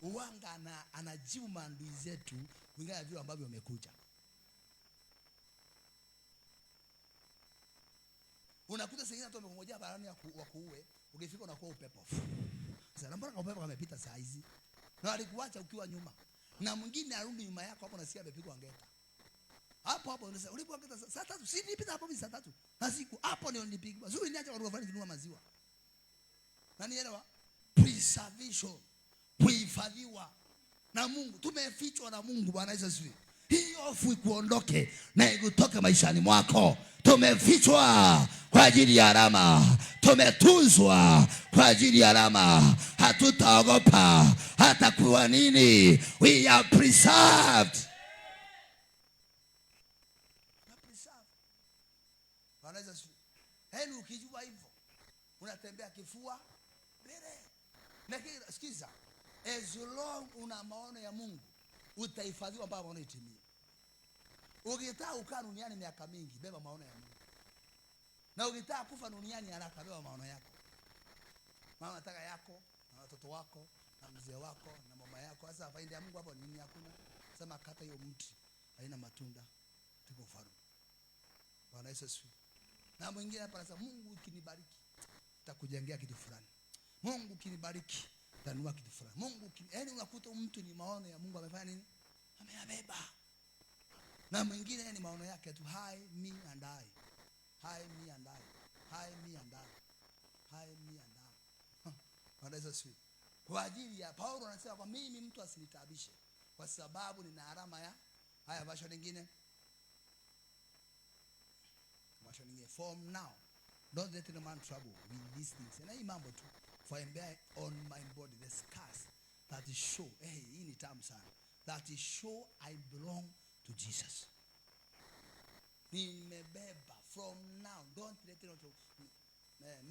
uwanga anajibu maadui zetu kulingana na vile ambavyo wamekuja. Unakuta sengine watu wamekongojea barani wa kuue, ukifika unakuwa upepo. Sasa mbona upepo amepita saa hizi? Na alikuacha ukiwa nyuma. Na mwingine arudi nyuma yako hapo, nasikia amepigwa ngeta. Hapo unasema ulipigwa ngeta saa 3, si nipita hapo saa 3. Na siku hapo ndio nilipigwa. Zuri niacha watu wafanye kinunua maziwa. Na nielewa preservation, kuhifadhiwa na Mungu. Tumefichwa na Mungu. Bwana Yesu asifiwe. Hii hofu ikuondoke na ikutoke maishani mwako. Tumefichwa kwa ajili ya alama, tumetunzwa kwa ajili ya alama. Hatutaogopa hata kuwa nini. We are preserved. Bwana Yesu asifiwe. Heri ukijua hivyo, unatembea kifua mbele. Lakini sikiza, as long una maono ya Mungu, utahifadhiwa mpaka maono itimie. Ukitaka ukaa duniani miaka mingi, beba maono ya Mungu. Na ukitaka kufa duniani haraka, beba maono yako. Mama nataka yako, na watoto wako, na mzee wako, na mama yako. Sasa faida ya Mungu hapo nini? Hakuna. Sema kata hiyo mti, haina matunda, tuko ufalme. Bwana Yesu asifiwe. Na mwingine hapa anasema Mungu ukinibariki, nitakujengea kitu fulani. Mungu ukinibariki, nitanunua kitu fulani. Mungu yaani unakuta mtu ni maono ya Mungu amefanya nini? Ameyabeba. Na mwingine ni maono yake tu, hi me and I. Hi me and I. Hi me and I. Hi me and I. Bwana Yesu asifiwe. Kwa ajili ya Paulo anasema kwa mimi mtu asinitabishe, kwa sababu nina alama ya haya. Version nyingine. Version nyingine. From now, don't let any man trouble with these things. Na hii mambo tu. For I bear on my body the scars that show, hii ni tamu sana, that show I belong to Jesus. Nimebeba from now, don't let it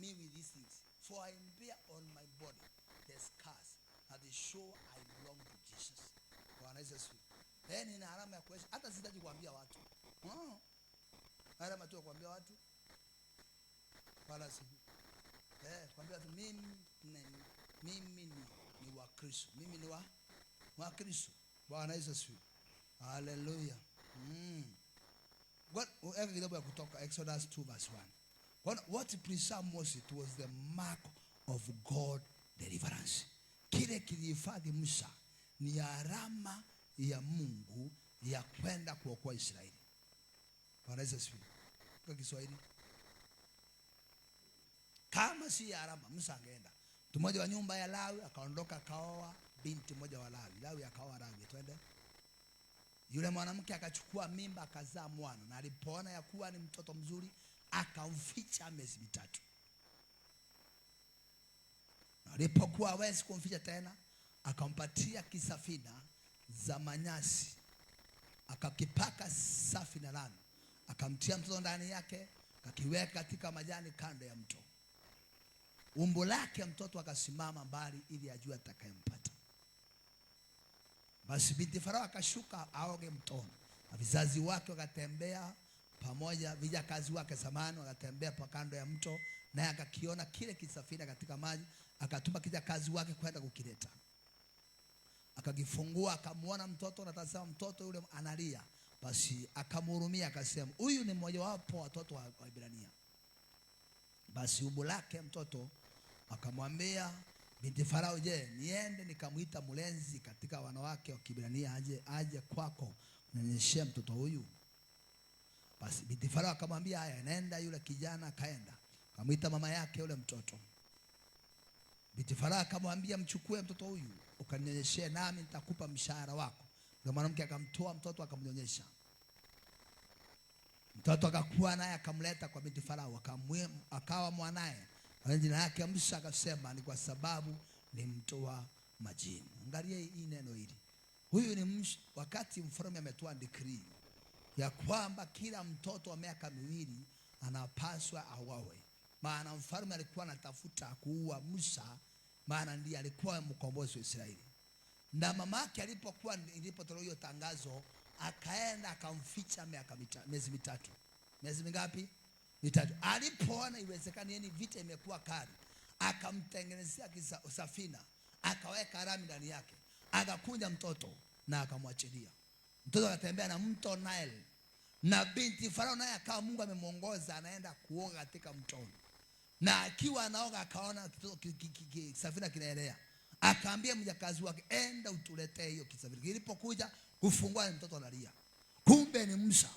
me with these things. For I bear on my body the scars that they show I belong to Jesus. Bwana Yesu asifiwe. Nina alama ya kuheshimu, hata sitaji kuambia watu. Alama tu kuambia watu. Bwana asifiwe. Kuambia watu mimi ni wa Kristo. Mimi ni wa Kristo. Bwana Yesu asifiwe. Hallelujah. Whatever kitabu ya Kutoka, Exodus 2 verse 1. What preserved Moses, it was the mark of God deliverance. Kile kilihifadhi Musa ni alama ya Mungu ya kwenda kuokoa Israeli. Bwana Yesu asifiwe. Kwa Kiswahili, kama si alama Musa angeenda. Mtu mmoja wa nyumba ya Lawi akaondoka akaoa binti mmoja wa Lawi. Lawi akaoa Lawi, twende. Yule mwanamke akachukua mimba akazaa mwana, na alipoona ya kuwa ni mtoto mzuri akamficha miezi 3. Na alipokuwa hawezi kumficha tena, akampatia kisafina za manyasi, akakipaka safi na lami, akamtia mtoto ndani yake, akakiweka katika majani kando ya mto. Umbo lake mtoto akasimama mbali ili ajue atakayempata. Basi binti Farao akashuka aoge mtoni, na vizazi wake wakatembea pamoja, vijakazi wake zamani wakatembea pa kando ya mto, naye akakiona kile kisafina katika maji, akatuma kijakazi wake kwenda kukileta. Akakifungua akamuona mtoto, na tazama mtoto yule analia. Basi akamhurumia akasema, huyu ni mmoja wapo watoto wa Ibrania. Basi umbo lake mtoto akamwambia binti Farao, je, niende nikamuita mlenzi katika wanawake wa Kiebrania aje kwako nionyeshe mtoto huyu? Basi binti Farao akamwambia, haya, nenda. Yule kijana akaenda akamuita mama yake yule mtoto. Binti Farao akamwambia, mchukue mtoto huyu ukanionyeshe, nami nitakupa mshahara wako. Yule mwanamke akamtoa mtoto akamnyonyesha. Mtoto akakuwa, naye akamleta kwa binti Farao, akawa mwanae. Jina yake Musa, akasema ni kwa sababu ni mtoa majini. Angalia hii neno hili. Huyu ni Musa, wakati mfalme ametoa decree ya kwamba kila mtoto wa miaka 2 anapaswa auawe. Maana mfalme alikuwa anatafuta kuua Musa, maana ndiye alikuwa mkombozi wa Israeli. Na mamake ilipotolewa hiyo tangazo, akaenda akamficha miezi 3. Miezi mingapi? 3. Alipoona iwezekani vita imekuwa kali, akamtengenezea safina, akaweka rami ndani yake, akakunja mtoto na akamwachilia. Mtoto akatembea na mto Nile, na binti Farao naye akawa Mungu amemuongoza anaenda kuoga katika mtoni. Na akiwa anaoga akaona safina kinaelea. Akaambia mjakazi wake, enda utuletee hiyo kisafina. Kilipokuja kufungua, mtoto analia. Kumbe ni Musa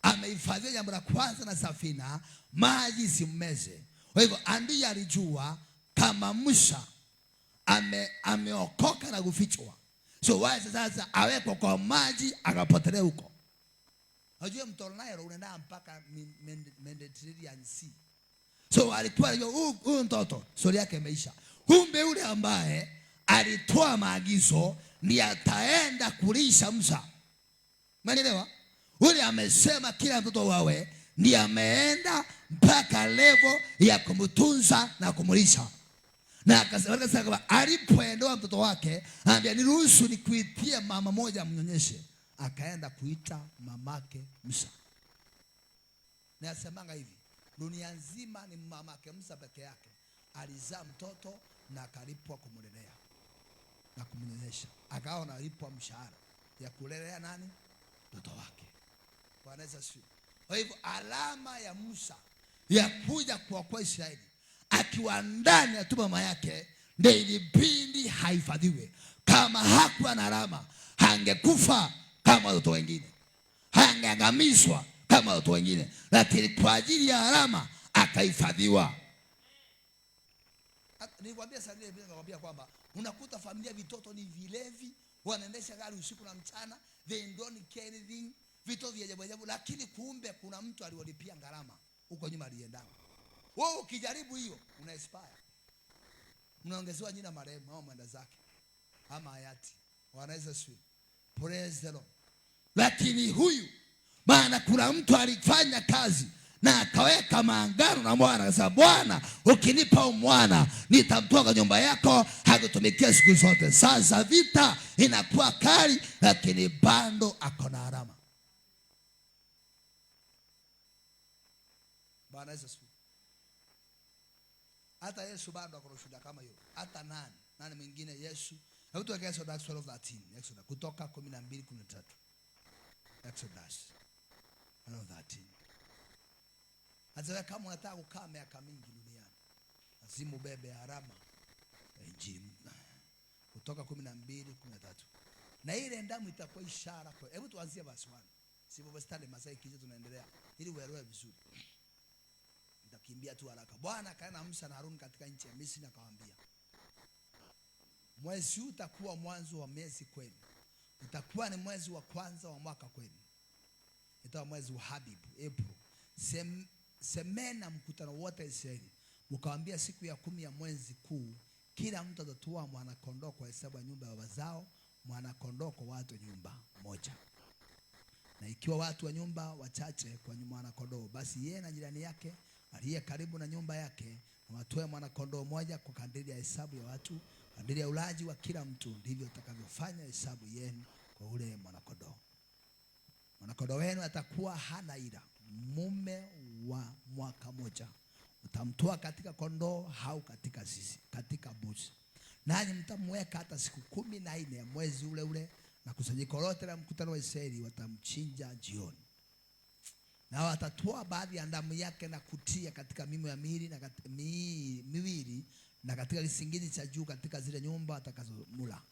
amehifadhiwa. Jambo la kwanza na safina, maji simmeze. Kwa hivyo ndiye alijua kama Musa ameokoka na kufichwa. So wacha sasa awekwa kwa maji akapotelea huko. Unajua mto Nile unaenda mpaka Mediterranean Sea. So alikuwa huyu mtoto stori yake imeisha. Kumbe yule ambaye alitoa maagizo ndiye ataenda kulisha Musa. Umeelewa? Yule amesema kila mtoto wawe, ndiye ameenda mpaka level ya kumtunza na kumulisha. Na akasema alipoendoa mtoto wake, anambia, niruhusu nikuitie mama moja mnyonyeshe. Akaenda kuita mamake Musa. Na asemanga hivi, dunia nzima ni mamake Musa peke yake alizaa mtoto na akalipwa kumlelea na kumnyonyesha. Akaona alipwa mshahara ya kulelea nani? Mtoto wake. Bwana Yesu asifiwe. Kwa hivyo alama ya Musa ya kuja kuokoa Israeli akiwa ndani ya tumbo mama yake ndio ilibidi haifadhiwe. Kama hakuwa na alama, hangekufa kama watoto wengine, hangeangamizwa kama watoto wengine, lakini kwa ajili ya alama akahifadhiwa. Nilikwambia sana ile, nilikwambia kwamba unakuta familia vitoto ni vilevi, wanaendesha gari usiku na mchana, they don't care anything, vitu vya ajabu ajabu, lakini kumbe kuna mtu aliolipia gharama huko nyuma alienda. Wewe ukijaribu hiyo una expire. Unaongezewa jina marehemu au mwenda zake ama hayati. Wanaweza sio. Praise the Lord. Lakini huyu, maana kuna mtu alifanya kazi na akaweka maagano na Bwana, akasema Bwana, ukinipa mwana nitamtoa kwa nyumba yako hakutumikia siku zote. Sasa vita inakuwa kali, lakini bado ako na alama. Bwana Yesu. Hata Yesu bado ako na shuhuda kama hiyo. Hata nani mwingine Yesu. Hebu tuweke Exodus 12:13. Exodus Kutoka 12:13. Exodus 12:13. Hata kama unataka kukaa miaka mingi duniani, lazima ubebe alama ya Injili. Kutoka 12:13. Na ile damu itakuwa ishara kwa. Hebu tuanzie verse 1. Sivyo basi Masai kije tunaendelea ili uelewe vizuri. Nitakimbia tu haraka. Bwana akaenda na Musa na Haruni katika nchi ya Misri akawaambia, mwezi huu utakuwa mwanzo wa miezi kwenu. Utakuwa ni mwezi wa kwanza wa mwaka kwenu. Itakuwa mwezi wa Habibu, April. Semena mkutano wote Israeli, mkawaambia siku ya 10 ya mwezi kuu, kila mtu atatoa mwana kondoo kwa hesabu ya nyumba ya baba zao, mwana kondoo kwa watu nyumba moja. Na ikiwa watu wa nyumba wachache kwa mwana kondoo, basi yeye na jirani yake aliye karibu na nyumba yake na watoe mwana kondoo moja kwa kadiri ya hesabu ya watu, kadiri ya ulaji wa kila mtu, ndivyo utakavyofanya hesabu yenu kwa ule mwana kondoo. Mwana kondoo wenu atakuwa hana ila, mume wa mwaka moja. Utamtoa katika kondoo au katika zizi, katika mbuzi. Nanyi mtamweka hata siku 14 ya mwezi ule ule, na kusanyiko lote la mkutano wa Israeli watamchinja jioni. Na watatoa baadhi ya damu yake na kutia katika mimo ya miwili na katika kisingiti cha juu katika zile nyumba watakazomula.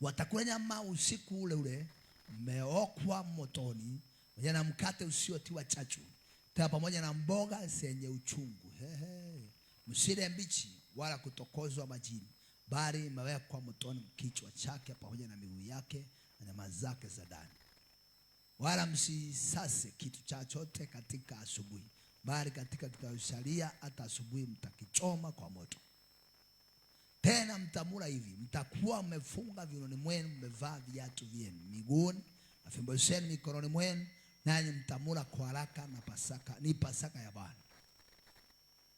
Watakula nyama usiku ule ule umeokwa motoni, pamoja na mkate usiotiwa chachu, tena pamoja na mboga zenye uchungu. Msile mbichi wala kutokozwa majini, bali imewekwa motoni kichwa chake pamoja na miguu yake na nyama zake za ndani. Wala msisase kitu chochote katika asubuhi, bali katika kitasalia hata asubuhi mtakichoma kwa moto. Tena mtamula hivi, mtakuwa mmefunga viunoni mwenu, mmevaa viatu vyenu miguuni na fimbo zenu mikononi mwenu, nanyi mtamula kwa haraka, na ni Pasaka ya Bwana.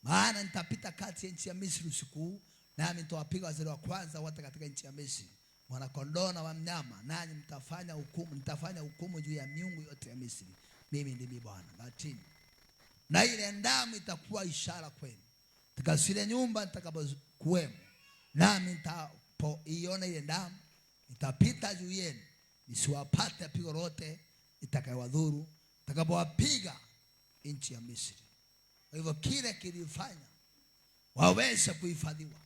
Maana nitapita kati ya nchi ya Misri usiku, nami nitawapiga wazee wa kwanza wote katika nchi ya Misri, mwana kondoo na wanyama, nanyi nitafanya hukumu juu ya miungu yote ya Misri. Mimi ndimi Bwana. 13. Na ile damu itakuwa ishara kwenu katika zile nyumba nitakapokuwemo, nami nitapoiona ile damu itapita juu yenu, nisiwapate pigo lote itakayowadhuru nitakapowapiga nchi ya Misri. Kwa hivyo kile kilifanya waweze kuhifadhiwa,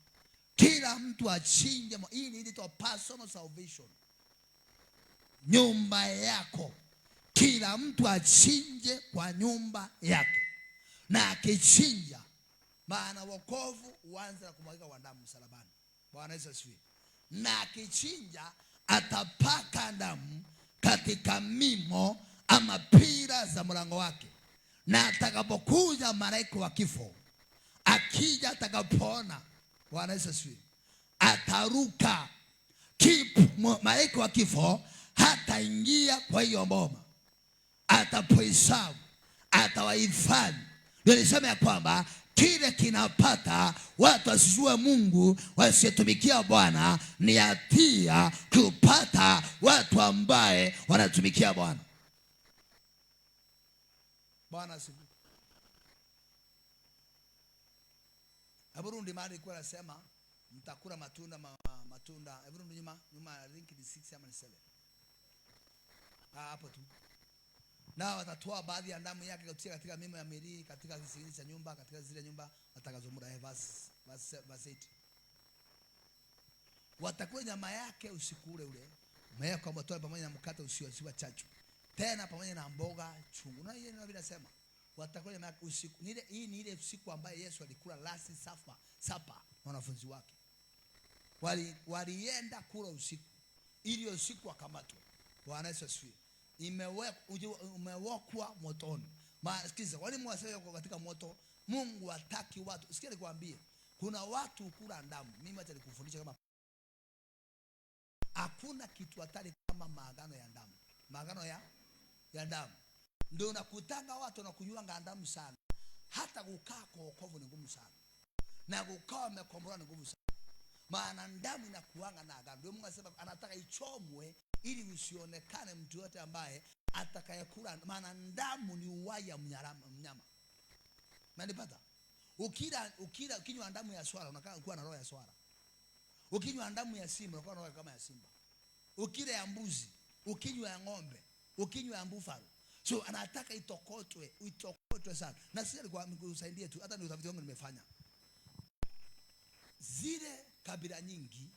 kila mtu achinje. Hii ni ile personal salvation. Nyumba yako, kila mtu achinje kwa nyumba yake, na akichinja, maana wokovu huanza na kumwagika kwa damu msalabani. Bwana Yesu asifiwe. Na akichinja atapaka damu katika mimo ama pira za mlango wake, na atakapokuja malaika wa kifo, akija atakapoona, Bwana Yesu asifiwe, ataruka. Malaika wa kifo hataingia kwa hiyo boma, atapohesabu, atawahifadhi. Ndio nisema ya kwamba kile kinapata watu wasijue Mungu, wasitumikia Bwana, ni hatia kupata watu ambaye wanatumikia Bwana. Bwana asifiwe. Burundi mali kwa nasema mtakula matunda. Burundi nyuma link ni 6 ama 7. Hapo tu. Na watatoa baadhi ya damu yake kutia katika mimo ya miili, katika kisingiti cha nyumba, katika zile nyumba watakazomula. Verse 8. Watakula nyama yake usiku ule ule, umewekwa motoni pamoja na mkate usiotiwa chachu, tena pamoja na mboga chungu. Na yeye ndio vinasema watakula nyama yake usiku. Hii ni ile usiku ambaye Yesu alikula last supper na wanafunzi wake. Walienda kula usiku, ili usiku wakamatwa. Bwana Yesu asifiwe. Umewekwa motoni. Sikiza, wale mwasema katika moto, Mungu hataki watu. Sikia nikwambie, kuna watu kula damu. Mimi hata nikufundisha kama hakuna kitu hatari kama maagano ya damu. Maagano ya damu. Ndio unakutanga watu wanakunywa damu sana. Hata kukaa kwa wokovu ni ngumu sana. Na kukaa wamekombolewa ni ngumu sana. Maana damu inakuanga na agano. Ndio Mungu anasema anataka ichomwe ili usionekane mtu yote ambaye atakayekula. Maana damu ni uhai ya mnyama. Umenipata? Ukinywa damu ya swala unakaa kuwa na roho ya swala. Ukinywa damu ya simba unakuwa na roho kama ya simba. Ukila ya mbuzi, ukinywa ya ng'ombe, ukinywa ya buffalo. So anataka itokotwe sana. Na sisi alikuwa nikusaidia tu, hata ni utafiti wangu nimefanya. Zile kabila nyingi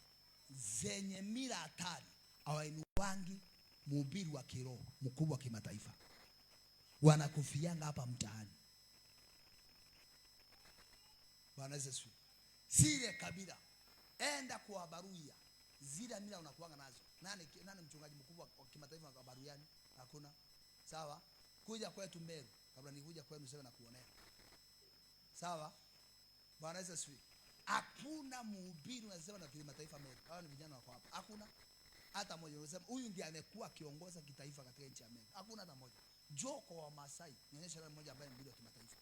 zenye mila hatari hawainuangi mhubiri wa kiroho mkubwa wa kimataifa. Wanakufianga hapa mtaani. Bwana Yesu. Zile kabila enda kuwabaruia. Zile mila unakuanga nazo. Nani mchungaji mkubwa wa kimataifa wa baruyani? Hakuna. Sawa? Kuja kwetu Meru, kabla nikuja kwenu sasa na kuonea. Sawa? Bwana Yesu. Hakuna mhubiri unasema na kimataifa Meru. Hao ni vijana wako hapa. Hakuna hata mmoja unasema huyu ndiye amekuwa kiongoza kitaifa katika nchi ya Meru. Hakuna hata mmoja. Joko wa Masai, nionyesha na mmoja ambaye ni mhubiri wa kimataifa.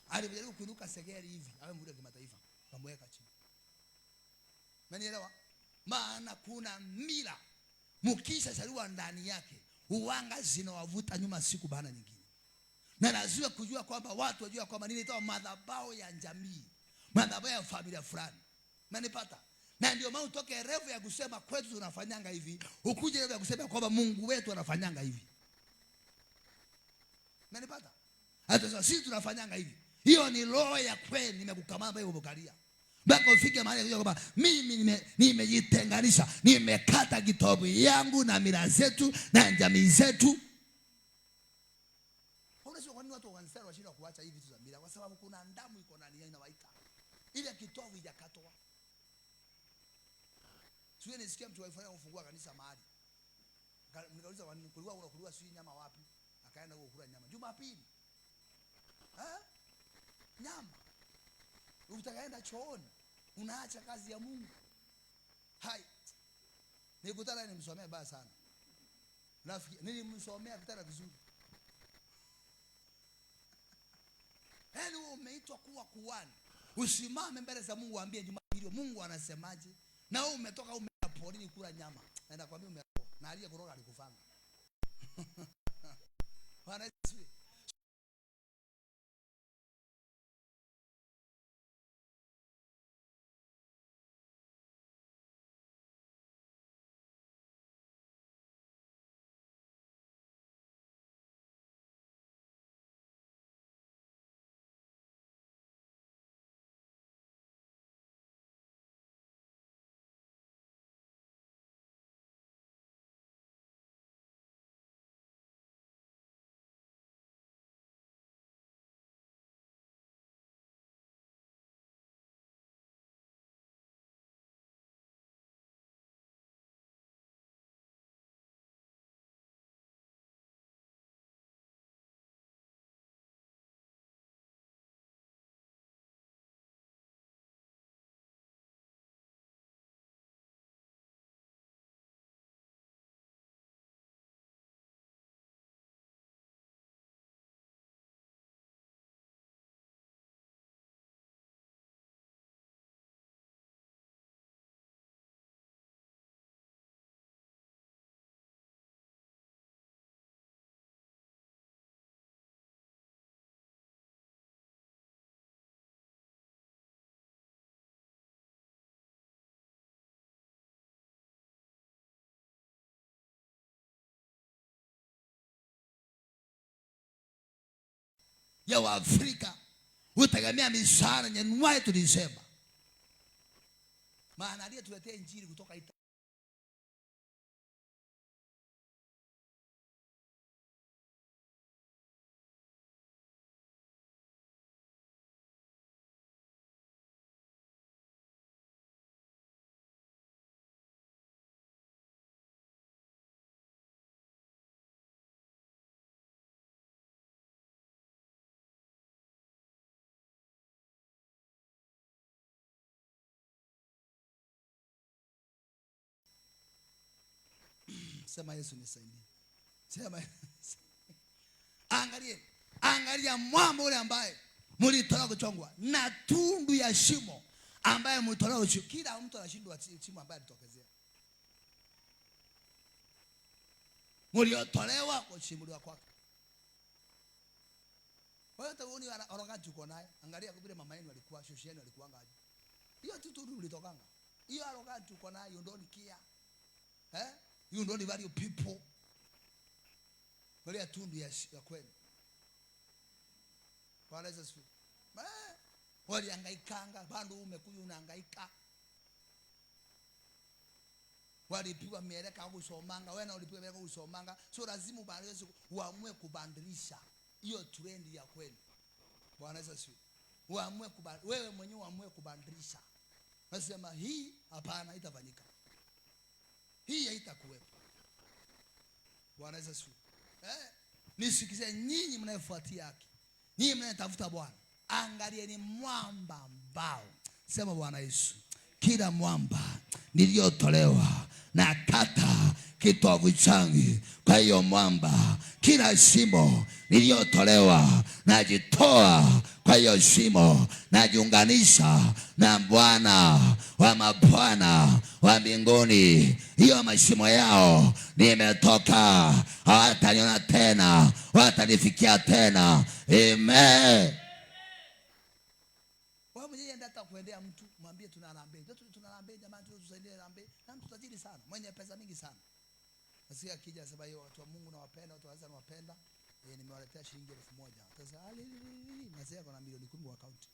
Alijaribu kuinuka Segeri hivi, awe mhubiri wa kimataifa. Kamweka chini. Umenielewa? Maana kuna mila mkisha shaliwa ndani yake, uwanga zinawavuta nyuma siku baada nyingine. Na lazima kujua kwamba watu wajua kwamba nini itawa madhabahu ya jamii, madhabahu ya familia fulani. Umenipata? Na ndio maana utoke refu ya kusema kwetu tunafanyanga hivi, ukuje refu ya kusema kwamba Mungu wetu anafanyanga hivi. Umenipata? Hata sisi tunafanyanga hivi. Hiyo ni roho ya kweli nimekukamata hivyo bokalia. Mpaka ufike mahali kwamba mimi nimejitenganisha, nimekata kitovu yangu na mila zetu na jamii zetu. Unasema kwa nini watu wansero washinda kuacha hivi vitu za mila? Kwa sababu kuna damu iko ndani yao inawaita. Ile kitovu haijakatwa. Sio nisikia mtu waifanya kufungua kanisa mahali. Nikauliza kulikuwa unakuliwa si nyama wapi? Akaenda kukula nyama Jumapili. Nyama. Utakaenda chooni, unaacha kazi ya Mungu. Hai. Nikutana nimsomea baya sana. Rafiki, nilimsomea kitana vizuri. Yaani umeitwa kuwa kuhani. Usimame mbele za Mungu waambie Jumapili Mungu anasemaje? Na wewe umetoka umeenda porini kula nyama. Naenda kwambia umeroa. Na aliye kuroga alikufanga. Bwana Yesu. Ya Waafrika utegemea misaada nyenwaye tulisema. Maana aliyetuletea injili kutoka Italia. Sema Yesu nisaidie. Sema. Anga Angalia mwamba ule ambaye mlitolewa kuchongwa na tundu ya shimo ambaye mlitolewa kuchongwa. Kila mtu anashindwa shimo ambaye alitokezea. Mliotolewa kuchimbuliwa kwake. Wewe utaoni arrogant uko naye. Angalia vile mama yenu alikuwa, shoshi yenu alikuwa ngaje. Hiyo tu tundu ulitokanga. Hiyo arrogant uko naye, you don't care. You don't value people. Angalia tundu ya kwenu. Bwana Yesu asifiwe. Walihangaikanga, bado umekuja unahangaika. Walipigwa mieleka kusomanga, wewe na ulipigwa mieleka kusomanga. So lazima uamue kubadilisha hiyo trend ya kwenu. Bwana Yesu asifiwe. Uamue wewe mwenyewe uamue kubadilisha. Nasema hii hapana, haitafanyika. Hii haitakuwepo. Bwana Yesu asifiwe. Nisikize nyinyi mnayefuatia haki. Nyinyi mnayetafuta Bwana. Angalieni mwamba ambao. Sema Bwana Yesu, kila mwamba niliotolewa na kata kitovu changu kwa hiyo mwamba. Kila shimo niliotolewa najitoa kwa hiyo shimo, najiunganisha na Bwana wa mabwana wa mbinguni. Hiyo mashimo yao nimetoka, hawataniona tena, hawatanifikia tena. Amen. Wewe mwenyewe ndio kuendea mtu, mwambie tunalambe. Tunalambe jamani, tusaidie lambe. Na mtu tajiri sana, mwenye pesa mingi sana. Nasikia akija sema hiyo watu wa Mungu na wapenda, watu waanza na wapenda. Nimewaletea shilingi 1000. Sasa nasema kuna milioni 10 kwa account.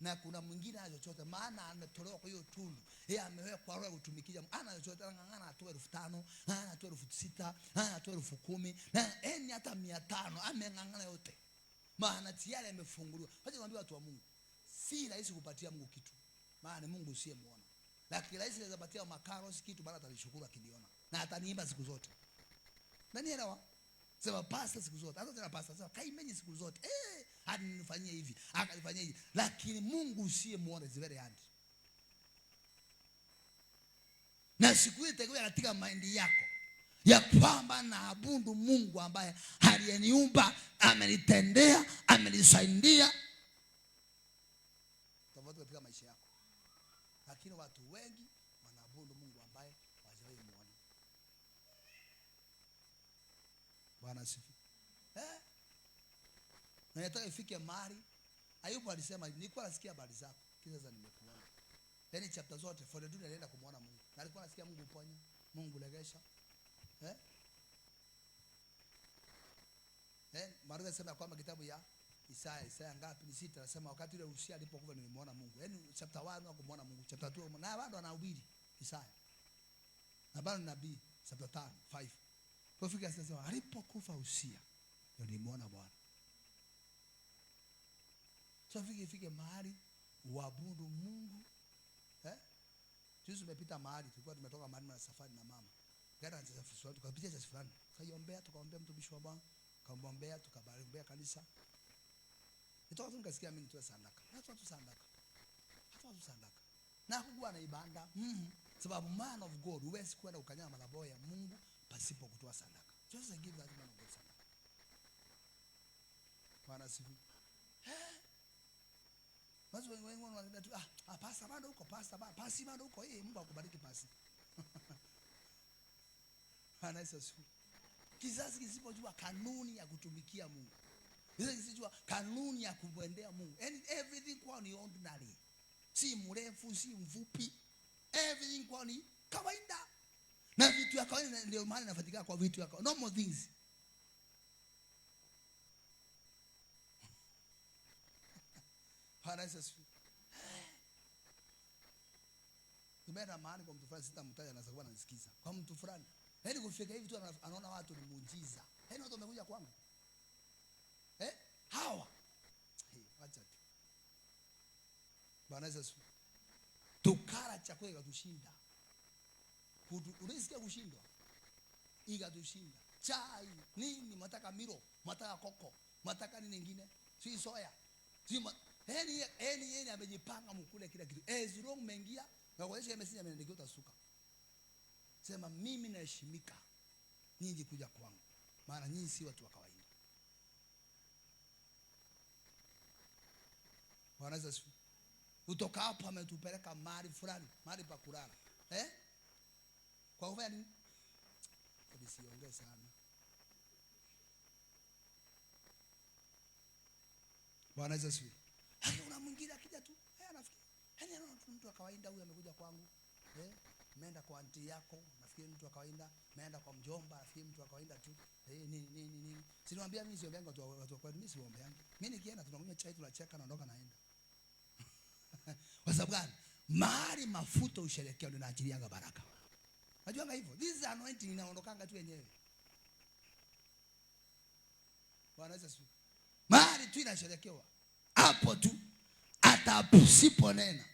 Na kuna mwingine ana chochote, maana ametolewa kwa hiyo tundu. Yeye amewekwa roho kutumikia. Ana chochote, anang'ang'ana atoe 5000, ana atoe 6000, ana atoe 10000, na hata 500 ameng'ang'ana yote. Maana tayari amefunguliwa. Wacha niwaambie watu wa Mungu, si rahisi kupatia Mungu kitu. Maana Mungu usiyemuona. Lakini rahisi naweza patia makaros kitu, bado atanishukuru akiniona. Na ataniimba siku zote. Nani elewa? Sema pasta siku zote. Hata tena pasta sema kaimenye siku zote. Alinifanyia hivi, akanifanyia hivi. Lakini Mungu usiyemuona is very hard. Na siku ile itakuwa katika mind yako ya kwamba naabudu Mungu ambaye aliyeniumba, amenitendea, amenisaidia. Tofauti katika maisha yako. Lakini watu wengi wanaabudu Mungu ambaye hawajawahi muona. Bwana asifiwe. Na nataka ifike mahali Ayubu alisema, nilikuwa nasikia habari zako, kisha sasa nimekuona. Yaani chapter zote 42 nilienda kumuona Mungu. Na alikuwa nasikia Mungu uponya, Mungu legesha. Maandiko yanasema kwamba kitabu ya Isaya ngapi? Ni 6, anasema wakati ile Usia alipokufa nilimuona Mungu. Yaani chapter 1 kumuona Mungu, chapter 2 na bado anahubiri Isaya. Na bado nabii chapter 5. Kwa fika sasa alipokufa Usia nilimuona Bwana. So fike mahali uabudu Mungu. Juzi tumepita mahali, tulikuwa tumetoka mahali na safari na mama. Gari anza safari, tukapitia chasi fulani. Tukaombea mtumishi wa Bwana, tukaombea, tukabariki kanisa. Nitoka tu nikasikia mimi nitoe sadaka. Hata watu sadaka. Na kuwa na ibada. Sababu man of God huwezi kwenda ukanyama madhabahu ya Mungu pasipo kutoa sadaka. Just give that man of God sadaka. Bwana asifiwe. Watu wengi wanaenda tu pasta bado huko, pasi bado huko. Mungu akubariki pasi. Bwana asifiwe. Kizazi kisipojua kanuni ya kutumikia Mungu, kizazi kisipojua kanuni ya kumwendea Mungu, and everything kwa ni ordinary, si mrefu si mfupi, everything kwa ni kawaida. Na vitu ya kawaida ndio maana inafatika kwa vitu ya kawaida, normal things. Bwana asifiwe. Tumeenda mahali kwa mtu fulani, sitamtaja na sababu anasikiza. Kwa mtu fulani, yaani kufika hivi tu anaona watu ni muujiza. Yaani watu wamekuja kwangu. Hawa. Acha tu. Bwana asifiwe. Tukara chakula ikatushinda. Unasikia kushindwa? Ikatushinda. Chai, nini, mataka miro, mataka koko, mataka nini nyingine? Si soya. Yaani amejipanga mkule kila kitu. Zero umeingia na kuonyesha message amendikia utasuka. Sema mimi naheshimika nyinyi kuja kwangu. Maana nyinyi si watu wa kawaida. Bwana Yesu. Kutoka hapo ametupeleka mahali fulani, mahali pa kulala. Kwa kufanya nini? Nisiongee sana. Bwana Yesu. Kuna mwingine akija tu, anafikiri anaona mtu wa kawaida huyu amekuja kwangu. Umeenda kwa aunti yako, nafikiri mtu wa kawaida, umeenda kwa mjomba, nafikiri mtu wa kawaida tu. Nini. Siniwaambia mimi siombeanga watu wa kwetu, mimi siombeanga. Mimi nikienda tunakunywa chai, tunacheka, naondoka naenda. Kwa sababu gani? Mahali mafuta usherekea ndio inaachilianga baraka. Unajua hivyo? This anointing inaondokanga tu yenyewe. Bwana Yesu. Mahali tu inasherekewa. Hapo tu atapusipo nena.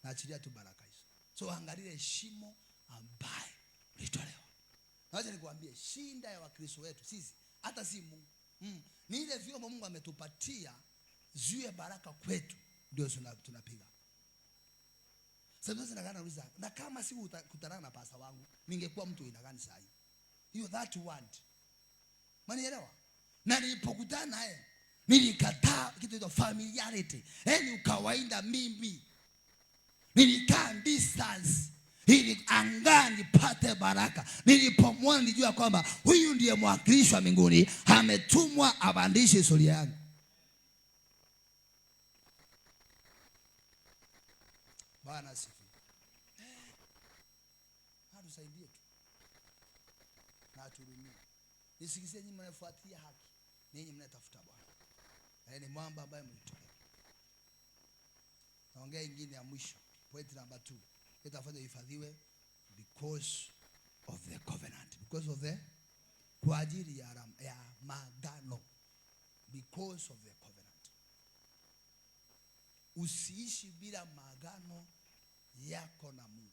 Naachilia tu baraka hizo. So angalia shimo ambaye ulitolewa. Naweza nikwambie shinda ya Wakristo wetu sisi hata si Mungu. Ni ile vyombo Mungu ametupatia zuie baraka kwetu ndio tunapiga. Sasa nauliza, na kama si kutana na pasta wangu ningekuwa mtu aina gani sasa hivi? Hiyo that word. Manielewa? Na nilipokutana naye nilikataa kitu cha familiarity. Ni ukawaida mimi. Nilikaa distance ili angani pate baraka. Nilipomwona nilijua kwamba huyu ndiye mwakilishi wa mbinguni, ametumwa abadilishe historia yangu. Bwana asifiwe. Tusaidie tu. Na turumie. Nisikizie nyinyi mnafuatia haki. Ninyi mnatafuta Bwana. Ni mwamba ambaye mlitolea. Naongea ingine ya mwisho. Point number 2. Itafanya uhifadhiwe because of the covenant. Because of the kwa ajili ya maagano. Because of the covenant. Usiishi bila maagano yako na Mungu.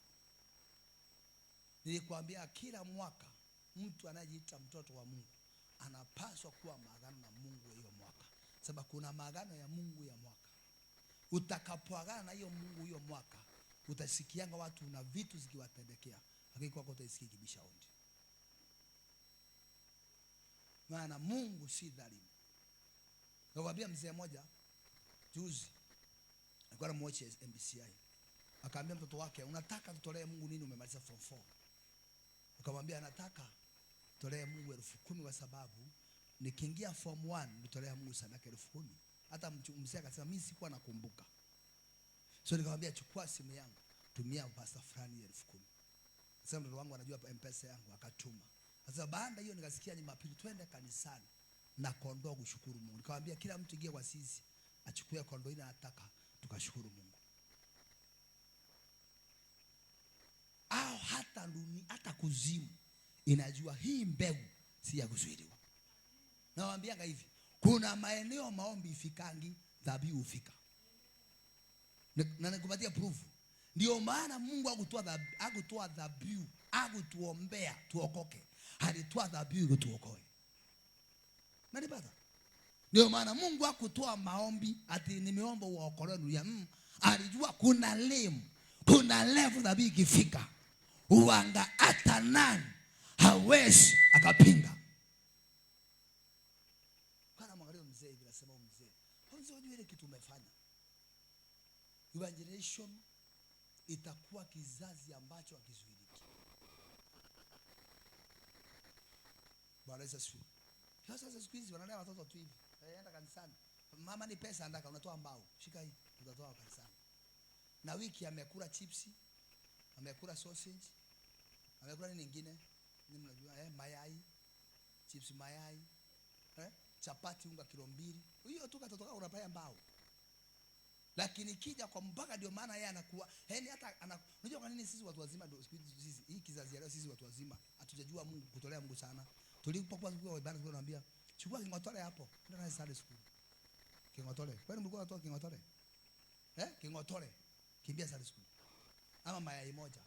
Nilikwambia kila mwaka mtu anayejiita mtoto wa Mungu anapaswa kuwa maagano na Mungu hiyo mwaka. Sababu kuna maagano ya Mungu ya mwaka. Utakapoagana na hiyo Mungu hiyo mwaka, utasikianga watu na vitu zikiwatendekea. Lakini kwako utaisikia kibisha ondi. Maana Mungu si dhalimu. Nakwambia mzee mmoja juzi alikuwa anamwatch MBCI. Akaambia mtoto wake, unataka tutolee Mungu nini umemaliza form 4? Akamwambia anataka tolee Mungu 10,000 kwa sababu nikiingia form 1 nitolea Mungu sadaka 10,000. Hata mzee akasema mimi sikuwa nakumbuka. So nikamwambia chukua simu yangu, tumia pasta fulani 10,000. Sasa mtoto wangu anajua M-Pesa yangu, akatuma. Sasa baada hiyo nikasikia Jumapili twende kanisani na kondoo kushukuru Mungu. Nikamwambia kila mtu ingie kwa sisi achukue kondoo ile anataka tukashukuru Mungu. Au hata kuzimu inajua hii mbegu si ya kuzuiliwa. Nawaambianga hivi, kuna maeneo maombi ifikangi, dhabihu ufika. Na nikupatia proof. Ndio maana Mungu hakutoa dhabihu, hakutuombea tuokoke. Alitoa dhabihu kutuokoe. Unanipata? Ndio maana Mungu hakutoa maombi ati nimeomba uokolewe dunia. Alijua kuna level dhabihu ikifika uanga hata nani hawezi akapinga. Kana mwangalia mzee hivi nasema mzee unajua ile kitu umefanya. Your generation itakuwa kizazi ambacho hakizuiliki. Bwana Yesu asifiwe. Sasa siku hizi wanalea watoto tu hivi. Enda kanisani. Mama ni pesa andaka unatoa mbao. Shika hii tutatoa kanisani. Na wiki amekula chipsi, amekula sausage, amekula nini nyingine? Nini mnajua? Mayai, chips mayai, chapati unga kilo 2. Hiyo tu katotoka unapaya mbao. Lakini kija kwa mpaka ndio maana yeye anakuwa hata unajua kwa nini sisi watu wazima sisi hii kizazi leo sisi watu wazima hatujajua Mungu kutolea Mungu sana. Tulipokuwa kwa ibada tunaambia chukua kingotole hapo ndio na Sunday school. Kingotole. Kwani mlikuwa unatoa kingotole? Kingotole. Kimbia Sunday school. Ama mayai moja.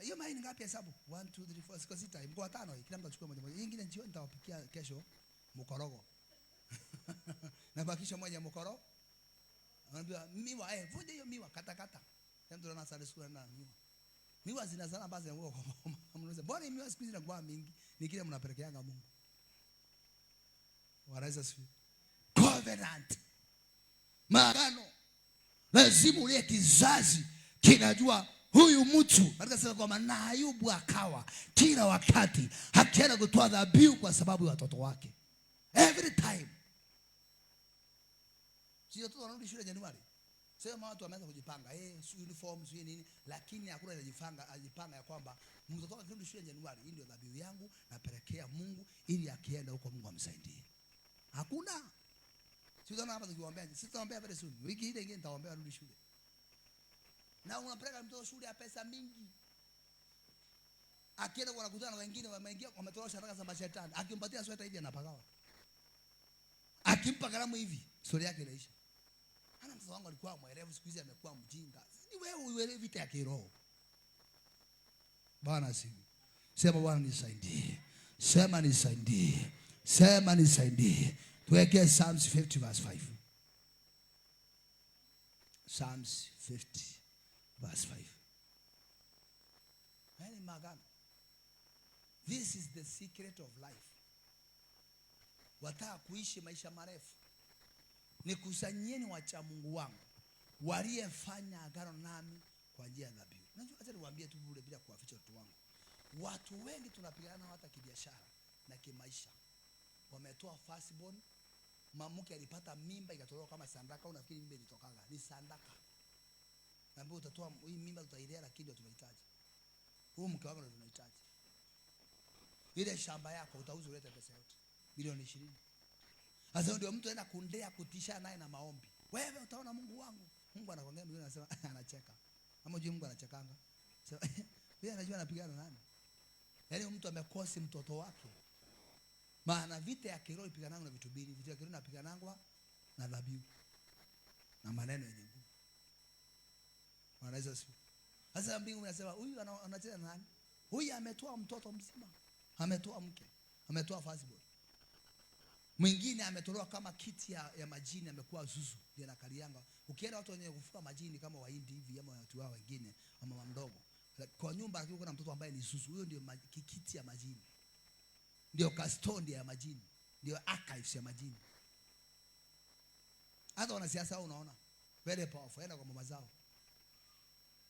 Hiyo mayai ni ngapi hesabu? 1 2 3 4 siku 6 mko 5 kila mtu achukue moja moja. Nyingine njoo nitawapikia kesho mkorogo. Na bakisha moja mkorogo. Anambia miwa vunja hiyo miwa kata. Ndio tunaona Sunday school na miwa. Miwa zinazana basi nguo kwa mnaweza. Mbona miwa siku hizi zinakuwa mingi? Ni kile mnapelekeanga Mungu. Waraisa siku. covenant, maagano. Lazima ulie kizazi kinajua huyu mtu. Katika sema kwamba na Ayubu akawa kila wakati hakienda kutoa dhabihu kwa sababu ya watoto wake. Every time. Sio watoto wanarudi shule Januari. Sema watu wameanza kujipanga, uniform sio nini, lakini hakuna ajipanga ya kwamba mtoto wake akirudi shule Januari, hii ndio dhabihu yangu napelekea Mungu ili akienda huko Mungu amsaidie. Hakuna. Sio kama hapa tukiwaambia, sitawaambia very soon. Wiki ile ingine nitawaambia arudi shule. Na unapeleka mtoto shule ya pesa mingi. Akienda kwa kukutana na wengine wameingia wametoa sharaka za mashetani. Akimpatia sweta hivi anapagawa. Akimpa kalamu hivi, story yake inaisha. Ana mtoto wangu alikuwa mwerevu, siku hizi amekuwa mjinga. Ni wewe uelewe vita ya kiroho. Bwana asifiwe. Sema Bwana nisaidie. Sema nisaidie. Sema nisaidie. Tuweke Psalms 50 verse 5. Psalms 50 verse 5. Yaani maagano. This is the secret of life. Wataka kuishi maisha marefu, nikusanyeni wacha Mungu wangu waliyefanya agano nami kwa njia ya dhabihu. Unajua, acha niwaambie tu bure bila kuwaficha watu wangu. Watu wengi tunapigana hata kibiashara na kimaisha. Wametoa firstborn, mamuke alipata mimba ikatolewa kama sandaka. Unafikiri mimba ilitokaga? Ni sandaka. Naambia utatoa hii mimba tutailea, lakini ndio tunahitaji. Huyu mke wako ndio tunahitaji. Ile shamba yako utauza ulete pesa yote. Milioni 20. Sasa ndio mtu anaenda kundea kutisha naye na maombi. Wewe utaona Mungu wangu. Mungu anakuangalia mbinguni anasema anacheka. Ama je, Mungu anachekanga? Sasa yeye anajua anapigana nani? Yaani mtu amekosi mtoto wake. Maana vita ya kiroho ipiganangwa na vitu mbili. Vita ya kiroho inapiganangwa na dhabihu na maneno yenye nguvu. Wanaweza sio. Sasa mbingu inasema huyu anacheza nani? Huyu ametoa mtoto mzima. Ametoa mke. Ametoa firstborn. Mwingine ametolewa kama kiti ya majini, amekuwa zuzu ndio nakalianga. Ukienda watu wenye kufuka majini kama Wahindi hivi ama watu wao wengine ama mama mdogo, kwa nyumba lakini kuna mtoto ambaye ni zuzu, huyo ndio kiti ya majini. Ndio custody ya majini, ndio archives ya majini. Hata wanasiasa unaona very powerful, enda kwa mama zao.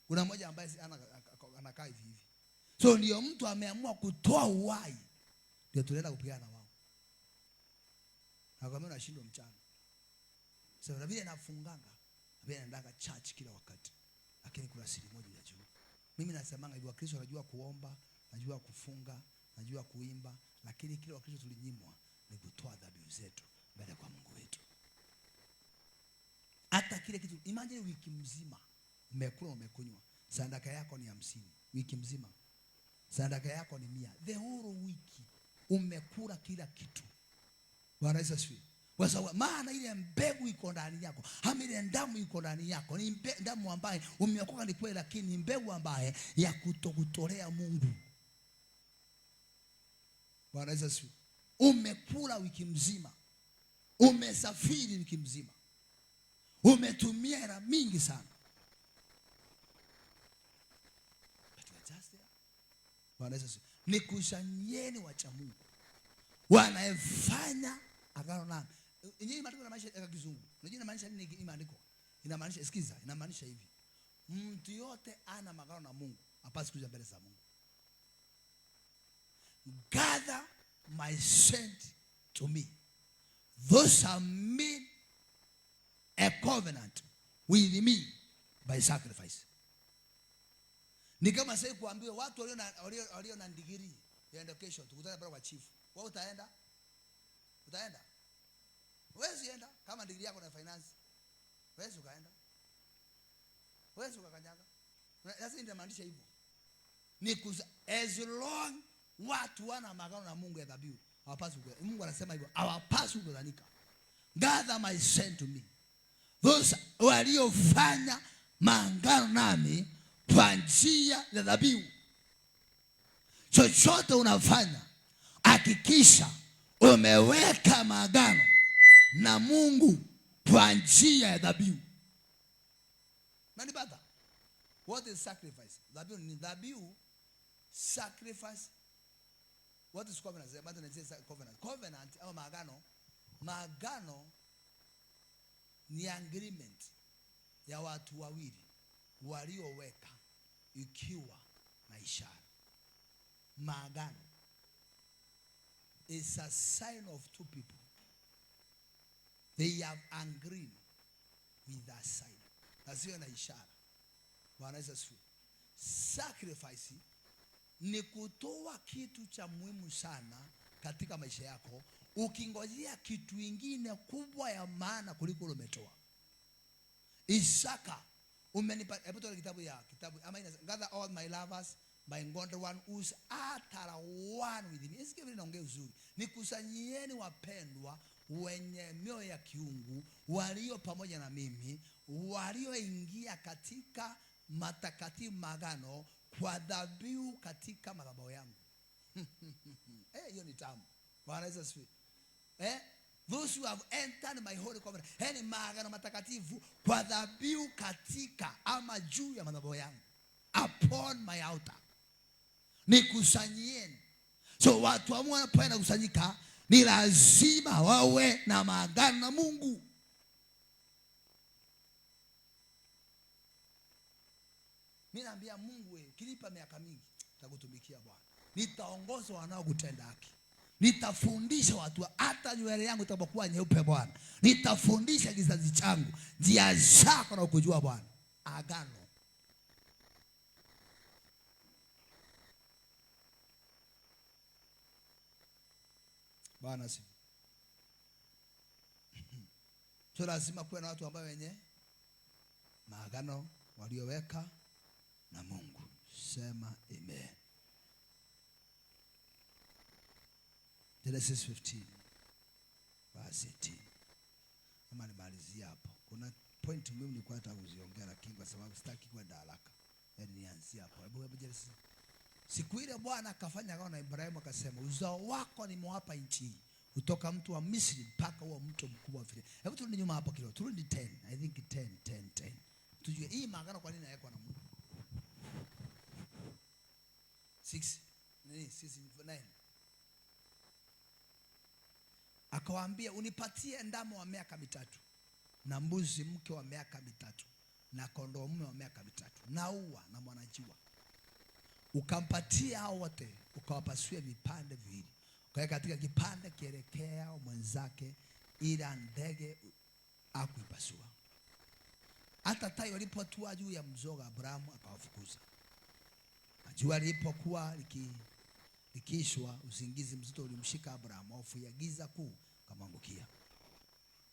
Kuna mmoja ambaye anakaa hivi. So ndio mtu ameamua kutoa uhai, ndio tunaenda kupigana na wao. Nakwambia unashindwa mchana. Sasa na vile nafunganga, vile naendanga church kila wakati. Lakini kuna siri moja ya juu. Mimi nasemanga hivi, Wakristo wanajua kuomba, najua kufunga, najua kuimba, lakini kile Wakristo tulinyimwa ni kutoa dhabihu zetu mbele kwa Mungu wetu. Hata kile kitu, imagine wiki mzima umekula umekunywa, sadaka yako ni 50. Wiki mzima sadaka yako ni 100. The whole week umekula kila kitu. Bwana Yesu asifiwe. Kwa sababu maana ile mbegu iko ndani yako, ama ile damu iko ndani yako, ni damu ambaye umeokoka ni kweli, lakini ni mbegu ambaye ya kutokutolea Mungu. Bwana Yesu asifiwe. Umekula wiki mzima, umesafiri wiki mzima, umetumia hela mingi sana. Bwana Yesu asifiwe. Nikusanyeni wacha Mungu wanayefanya agano nami. Yenyewe maandiko yanamaanisha ya kizungu. Unajua inamaanisha nini hii maandiko? Inamaanisha, sikiza, inamaanisha hivi. Mtu yote ana magano na Mungu hapaswi kuja mbele za Mungu. Gather my saint to me. Those are made a covenant with me by sacrifice. Ni kama sasa kuambiwa watu walio na degree ya education tukutane pale kwa chief. Wewe utaenda? Utaenda? Wewe enda kama degree yako na finance. Wewe ukaenda? Wewe ukakanyaga? Sasa ndio maanisha hivyo. Ni as long watu wana magano na Mungu ya dhabihu, hawapaswi. Mungu anasema hivyo, hawapaswi kudhanika. Gather my saint to me. Those waliofanya maagano nami kwa njia ya dhabihu. Chochote unafanya, hakikisha umeweka maagano na Mungu kwa njia ya dhabihu. Nani bata? What is sacrifice? Dhabihu ni dhabihu, sacrifice. What is covenant? Covenant. Covenant ama maagano. Maagano ni agreement ya watu wawili walioweka ikiwa na ishara. Maagano is a sign of two people. They have agreed with that sign. Nasio na ishara. Bwana Yesu asifiwe. Sacrifice ni kutoa kitu cha muhimu sana katika maisha yako, ukingojea kitu kingine kubwa ya maana kuliko umetoa. Isaka umenipa, hebu toa kitabu ama gather all my lovers by God one who's at one with me. Isikie vile naongea uzuri. Nikusanyieni wapendwa wenye mioyo ya kiungu walio pamoja na mimi, walioingia katika matakatifu magano kwa dhabihu katika madhabahu yangu. Hiyo ni tamu. Bwana Yesu asifiwe. Those who have entered my holy covenant. Ni maagano matakatifu kwa dhabihu katika ama juu ya madhabahu yangu. Upon my altar. Nikusanyieni. So watu ambao wanapenda kusanyika ni lazima wawe na maagano na Mungu. Mimi naambia Mungu, wewe kilipa miaka mingi nitakutumikia Bwana. Nitaongoza wanao kutenda haki. Nitafundisha watu hata nywele yangu itapokuwa nyeupe Bwana. Nitafundisha kizazi changu njia zako na kujua Bwana. Agano. Bwana si. So lazima kuwe na watu ambao wenye maagano walioweka na Mungu. Sema amen. Genesis 15 verse 18. Kama nimalizia hapo. Kuna point muhimu nilikuwa nataka kuziongea lakini kwa sababu sitaki kwenda haraka. Nianzie hapo. Hebu Genesis. Siku ile Bwana akafanya agano na Ibrahimu akasema, uzao wako nimewapa nchi kutoka mtu wa Misri mpaka huo mto mkubwa vile. Hebu turudi nyuma hapo kidogo. Turudi 10. I think 10. Tujue hii maagano kwa nini yawekwa na Mungu. 9. Akawaambia, unipatie ndama wa miaka 3 na mbuzi mke wa miaka 3 na kondoo mume wa miaka 3 na ua na mwanajiwa. Ukampatia hao wote, ukawapasua vipande viwili. Ukaweka katika kipande kielekea mwenzake, ila ndege hakuipasua. Hata tai walipotua juu ya mzoga, Abrahamu akawafukuza. Jua lilipokuwa likishwa, usingizi mzito ulimshika Abrahamu, hofu ya giza kuu kamwangukia.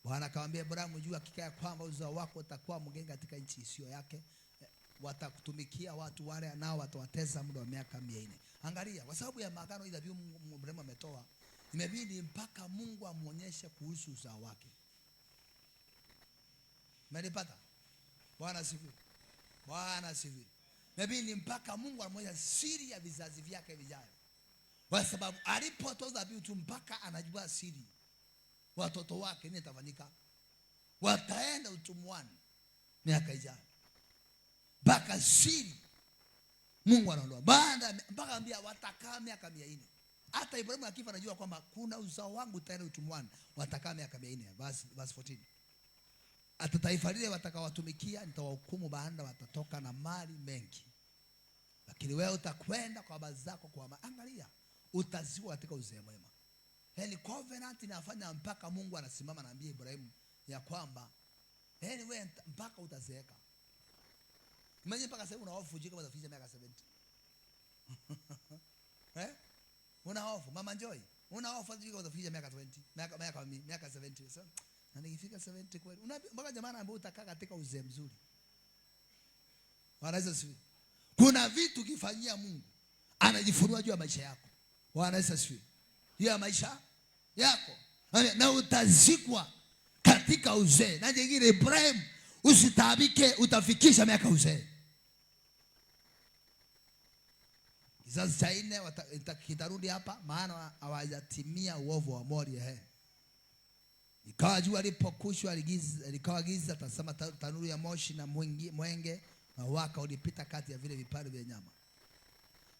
Bwana akamwambia Abrahamu, jua hakika kwamba uzao wako utakuwa mgeni katika nchi isiyo yake, watakutumikia watu wale nao watawatesa muda wa miaka 400. Angalia, kwa sababu ya maagano ile Abrahamu ametoa, imebidi mpaka Mungu amuonyeshe kuhusu uzao wake. Umenipata? Bwana sifiwe. Bwana sifiwe. Imebidi mpaka Mungu amuonyeshe siri ya vizazi vyake vijana. Kwa sababu alipotoa dhabihu tu mpaka anajua siri. Watoto wake nini itafanyika? Wataenda utumwani miaka ijayo. Mpaka siri Mungu anaondoa. Baada mpaka ambia watakaa miaka 400. Hata Ibrahimu akifa anajua kwamba kuna uzao wangu utaenda utumwani, watakaa miaka 400. Verse 14. Hata taifa lile watakawatumikia nitawahukumu baada watatoka na mali mengi. Lakini wewe utakwenda kwa baba zako kwa angalia, utazikwa katika uzee mwema. Yaani covenant inafanya mpaka Mungu anasimama na ambia Ibrahimu ya kwamba wewe mpaka utazeeka. Imagine mpaka sasa una hofu jika utafikia miaka 70. Una hofu Mama Joy, una hofu jika utafikia miaka 20, miaka 70. So na nikifika 70 kweli mpaka jamaa ambao utakaa katika uzee mzuri. Wanaweza sifi. Kuna vitu kifanyia Mungu anajifunua juu ya maisha yako. Wanaweza sifi. Juu ya maisha yako na utazikwa katika uzee. Na jingine Ibrahim, usitabike, utafikisha miaka uzee. Kizazi cha 4 kitarudi hapa maana hawajatimia uovu wa Moria. Ikawa jua lipokushwa likawa giza, tazama tanuru ya moshi na mwenge na waka ulipita kati ya vile vipande vya nyama.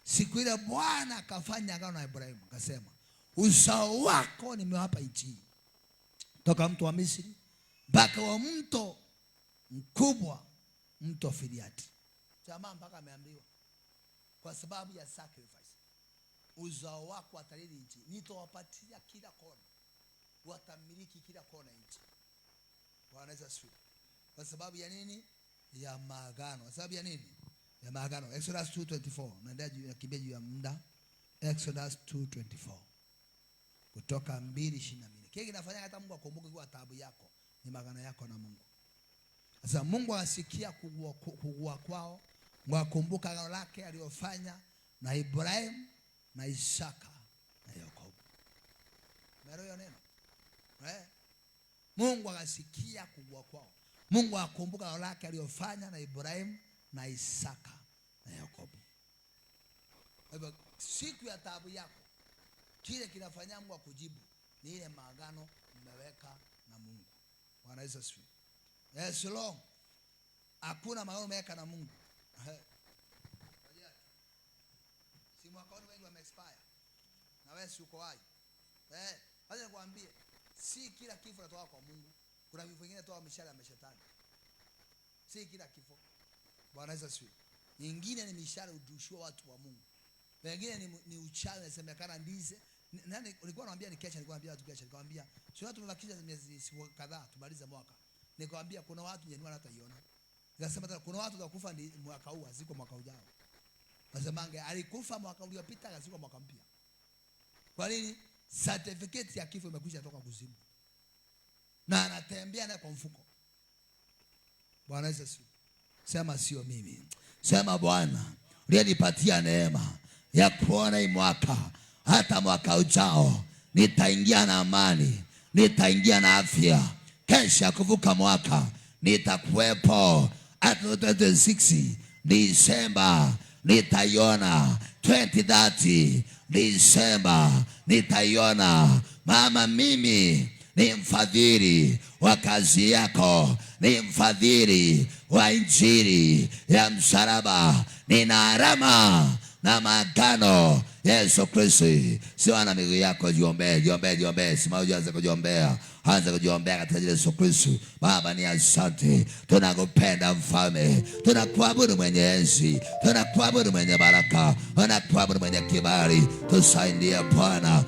Siku ile Bwana akafanya agano na Ibrahimu akasema, uzao wako nimewapa nchi toka mtu wa Misri mpaka wa mto mkubwa, mto Filiati. Jamaa mpaka ameambiwa, kwa sababu ya sacrifice, uzao wako watalili nchi, nitawapatia kila kona, watamiliki kila kona nchi. Bwana Yesu asifiwe. Kwa sababu ya nini? Ya maagano. Kwa sababu ya nini? Ya maagano. Exodus 2:24. Naenda nakimbia juu ya muda. Exodus 2:24. Kutoka 2:24. Kile kinafanya hata Mungu akumbuke kwa taabu yako ni maagano yako na Mungu. Sasa Mungu asikia kugua kwao, Mungu akumbuka agano lake aliyofanya na Ibrahim na Isaka na Yakobo. Umeelewa neno? Mungu akasikia kugua kwao. Mungu akumbuka agano lake aliyofanya na Ibrahim na Isaka na Yakobo. Hivyo siku ya taabu yako, kile kinafanya Mungu akujibu ni ile maagano mmeweka na Mungu. Bwana Yesu asifiwe. Yes, long. Hakuna maagano mmeweka na Mungu. Si mwaka huu wengi wame-expire. Na wewe si uko hai. Acha nikwambie, si kila kifo kinatoka kwa Mungu. Kuna vifo vingine toka mishale ya shetani. Si kila kifo. Bwana Yesu asifiwe. Nyingine ni mishale udushwa watu wa Mungu. Wengine ni uchawi, inasemekana ndize. Nani ulikuwa unamwambia ni kesha, nilikuwa naambia watu kesha, nikamwambia sio watu tunabakisha miezi kadhaa tumalize mwaka. Nikamwambia kuna watu Januari hataiona. Nikasema tena kuna watu watakufa ni mwaka huu, aziko mwaka ujao. Wasemange alikufa mwaka uliopita, aziko mwaka mpya. Kwa nini? Certificate ya kifo imekwisha toka kuzimu. Na anatembea na kwa mfuko. Bwana Yesu. Sema sio mimi. Sema Bwana, uliyenipatia neema ya kuona hii mwaka, hata mwaka ujao nitaingia na amani, nitaingia na afya. Kesha kuvuka mwaka nitakuwepo. At 26 Disemba nitaiona. 2030 Disemba nitaiona. Mama, mimi ni mfadhili wa kazi yako, ni mfadhili wa injili ya msalaba. Nina alama na maagano Yesu Kristo. Siwana miguu yako, jiombee. Simama uanze kujiombea. Anza kujiombea katika jina la Yesu Kristo. Baba, ni asante. Tunakupenda mfalme. Tunakuabudu mwenye enzi. Tunakuabudu mwenye baraka. Tunakuabudu mwenye kibali. Tusaidie Bwana.